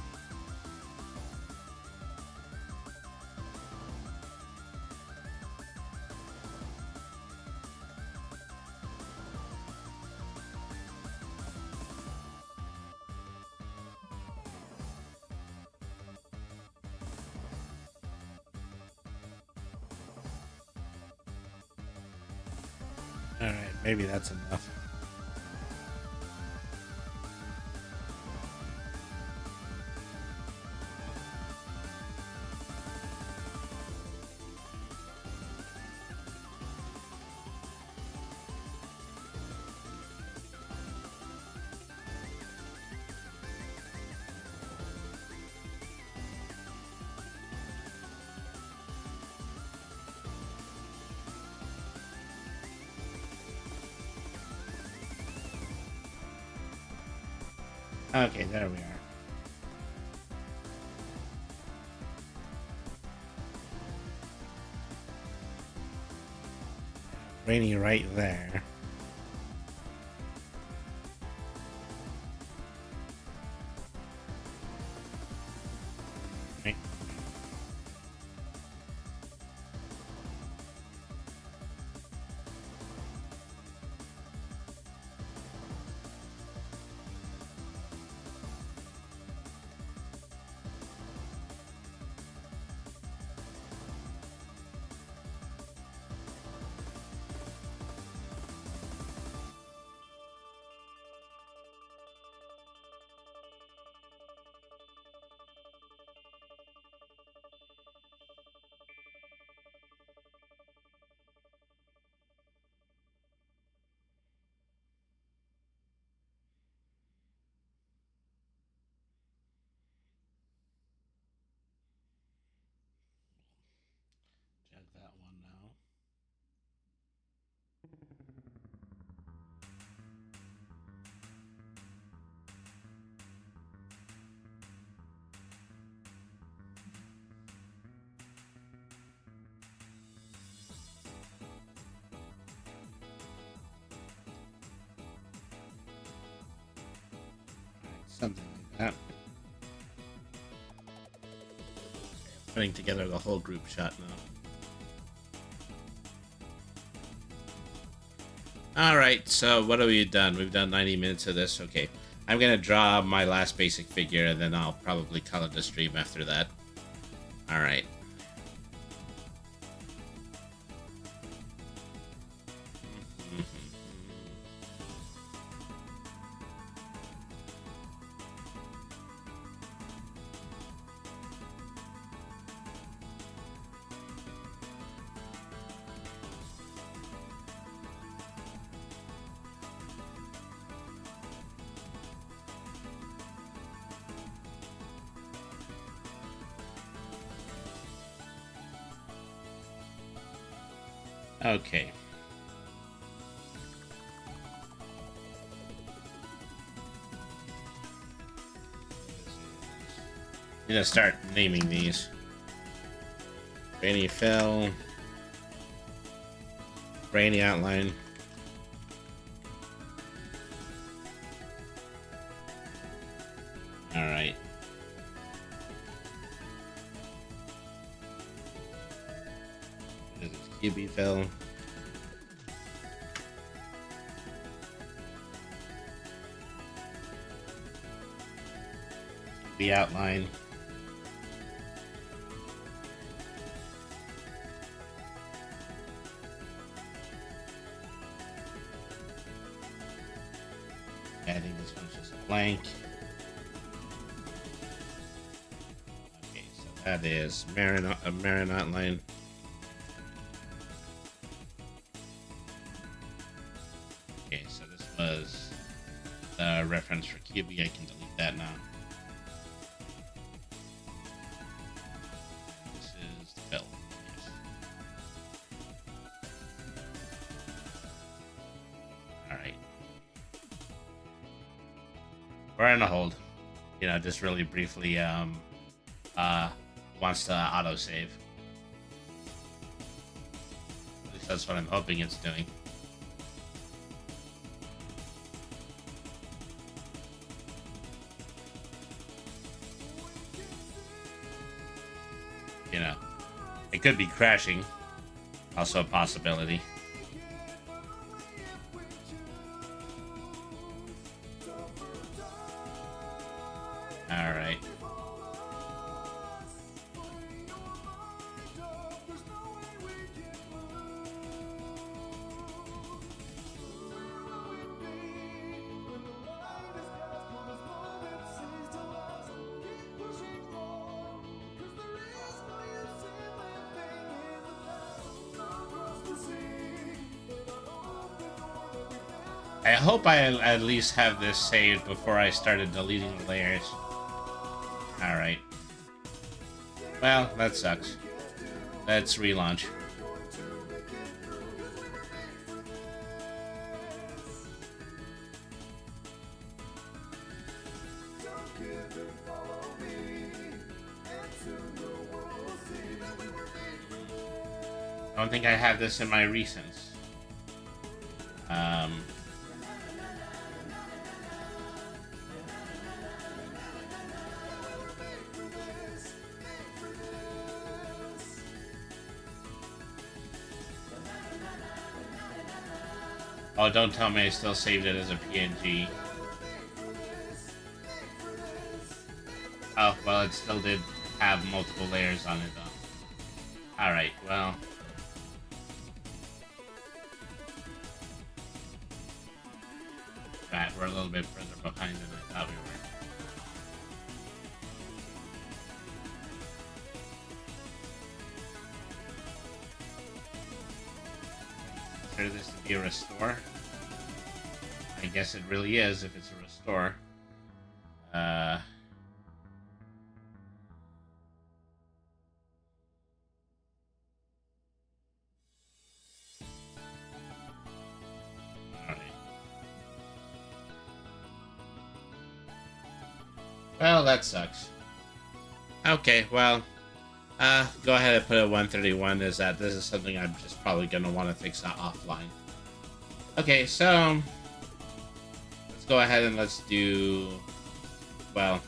Speaker 1: All right, maybe that's enough. Okay, there we are. Brainy right there. Right. Something like that. Putting together the whole group shot now. Alright, so what have we done? We've done 90 minutes of this. Okay. I'm gonna draw my last basic figure, and then I'll probably color the stream after that. Alright. Okay. I'm gonna start naming these. Brainy fell. Brainy outline. Alright. This is QB fell. QB outline. I think this one's just blank. Okay, so that is Marin outline. Okay, so this was the reference for QB. I can delete that now. This is the fill. Yes. Alright. We're in a hold. You know, just really briefly wants to autosave. At least that's what I'm hoping it's doing. You know, it could be crashing. Also a possibility. Alright. I hope I at least have this saved before I started deleting the layers. Alright. Well, that sucks. Let's relaunch. I don't think I have this in my recents. Oh, don't tell me I still saved it as a PNG. Oh, well, it still did have multiple layers on it, though. Alright, well. Right, we're a little bit further behind than I thought we were. Consider this to be a restore. I guess it really is if it's a restore. Alright. Well, that sucks. Okay, well, go ahead and put it 131 as that. This is something I'm just probably going to want to fix offline. Okay, so let's go ahead and let's do Well,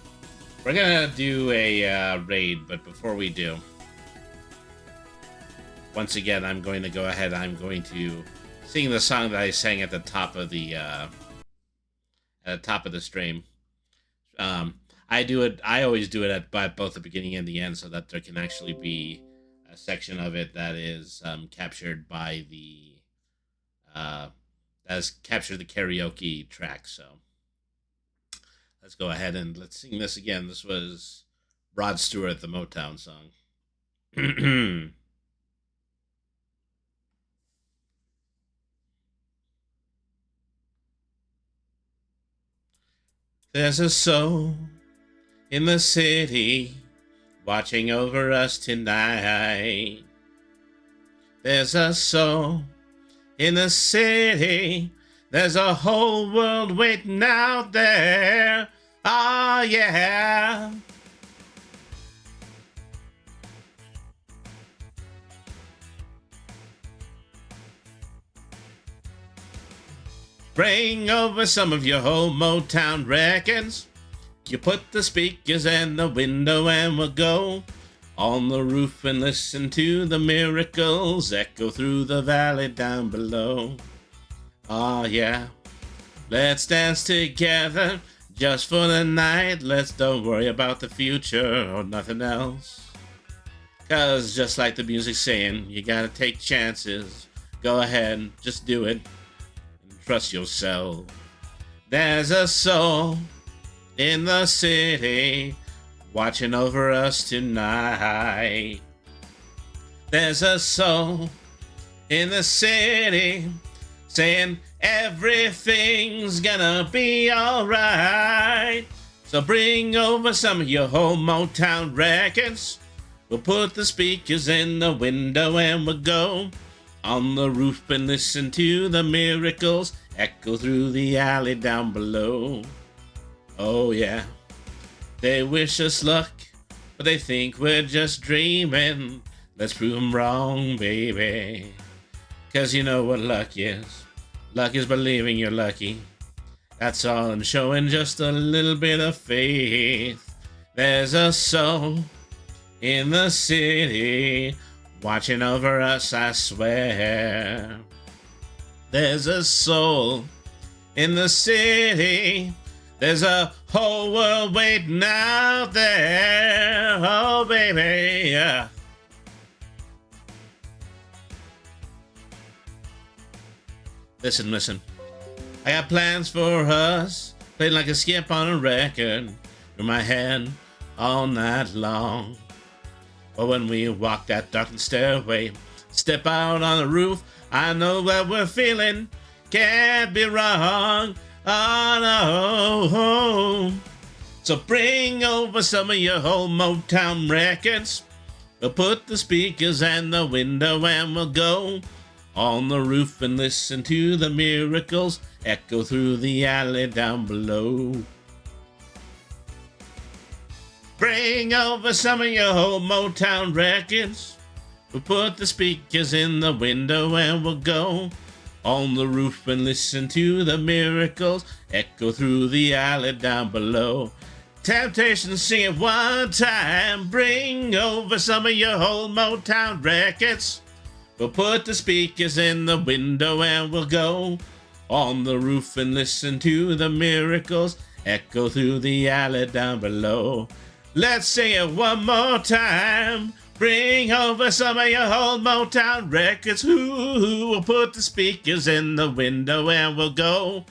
Speaker 1: we're gonna do a raid, but before we do, once again, I'm going to go ahead. I'm going to sing the song that I sang at the top of the stream. I do it. I always do it at both the beginning and the end, so that there can actually be a section of it that is captured by the that has captured the karaoke track. So let's go ahead and let's sing this again. This was Rod Stewart, the Motown song. There's a soul in the city watching over us tonight. There's a soul in the city. There's a whole world waiting out there. Ah, yeah. Bring over some of your old Motown records. You put the speakers in the window and we'll go on the roof and listen to the miracles echo through the valley down below. Oh yeah, let's dance together just for the night. Let's don't worry about the future or nothing else. 'Cause just like the music's saying, you gotta take chances. Go ahead, just do it and trust yourself. There's a soul in the city watching over us tonight. There's a soul in the city saying everything's gonna be alright. So bring over some of your old Motown records. We'll put the speakers in the window and we'll go on the roof and listen to the miracles echo through the alley down below. Oh yeah, they wish us luck, but they think we're just dreaming. Let's prove them wrong, baby. 'Cause you know what luck is. Luck is believing you're lucky. That's all, and showing just a little bit of faith. There's a soul in the city watching over us, I swear. There's a soul in the city. There's a whole world waiting out there. Oh, baby, yeah. Listen, listen. I got plans for us. Playing like a skip on a record. With my hand all night long. But when we walk that darkened stairway, step out on the roof, I know what we're feeling. Can't be wrong. Oh no. So bring over some of your old Motown records. We'll put the speakers in the window and we'll go on the roof and listen to the miracles echo through the alley down below. Bring over some of your old Motown records. We'll put the speakers in the window and we'll go on the roof and listen to the miracles echo through the alley down below. Temptation, sing it one time. Bring over some of your old Motown records. We'll put the speakers in the window and we'll go on the roof and listen to the miracles echo through the alley down below. Let's sing it one more time. Bring over some of your old Motown records. Ooh, we'll put the speakers in the window and we'll go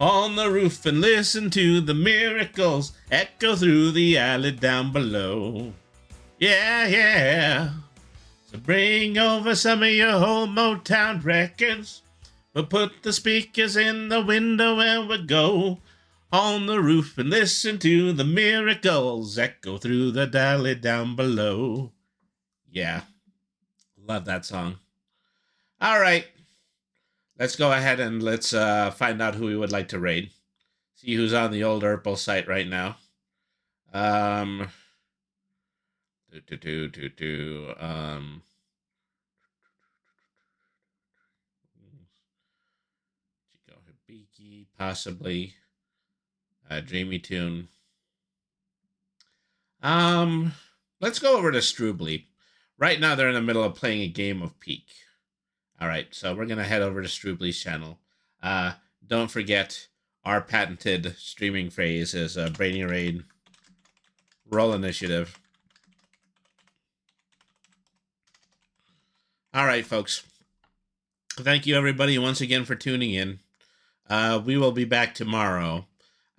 Speaker 1: on the roof and listen to the miracles echo through the alley down below. Yeah, yeah. So bring over some of your old Motown records. We'll put the speakers in the window and we'll go on the roof and listen to the miracles echo through the alley down below. Yeah, love that song. All right, let's go ahead and let's find out who we would like to raid. See who's on the old Urple site right now. Um, Chico Hibiki, possibly. Dreamy Tune. Um, let's go over to Strubly. Right now, they're in the middle of playing a game of Peak. All right, so we're gonna head over to Strubly's channel. Uh, don't forget our patented streaming phrase is Brainy Raid Roll Initiative. All right, folks. Thank you, everybody, once again for tuning in. We will be back tomorrow,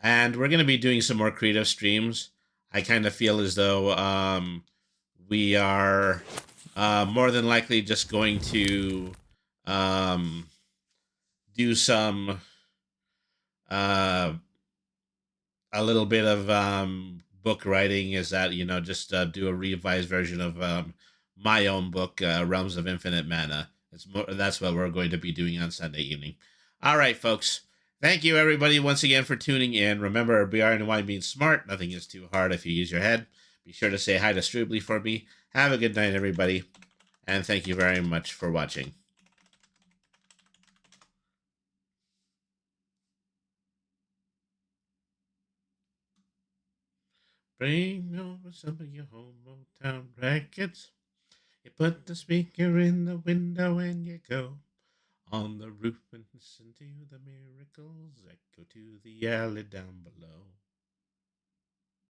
Speaker 1: and we're going to be doing some more creative streams. I kind of feel as though we are more than likely just going to um, do some uh, a little bit of book writing. Is that just do a revised version of my own book, Realms of Infinite Mana. That's what we're going to be doing on Sunday evening. All right, folks. Thank you, everybody, once again for tuning in. Remember, BRNY means smart. Nothing is too hard if you use your head. Be sure to say hi to Strubly for me. Have a good night, everybody. And thank you very much for watching. Bring over some of your hometown records. You put the speaker in the window and you go on the roof and listen to the miracles echo to the alley down below.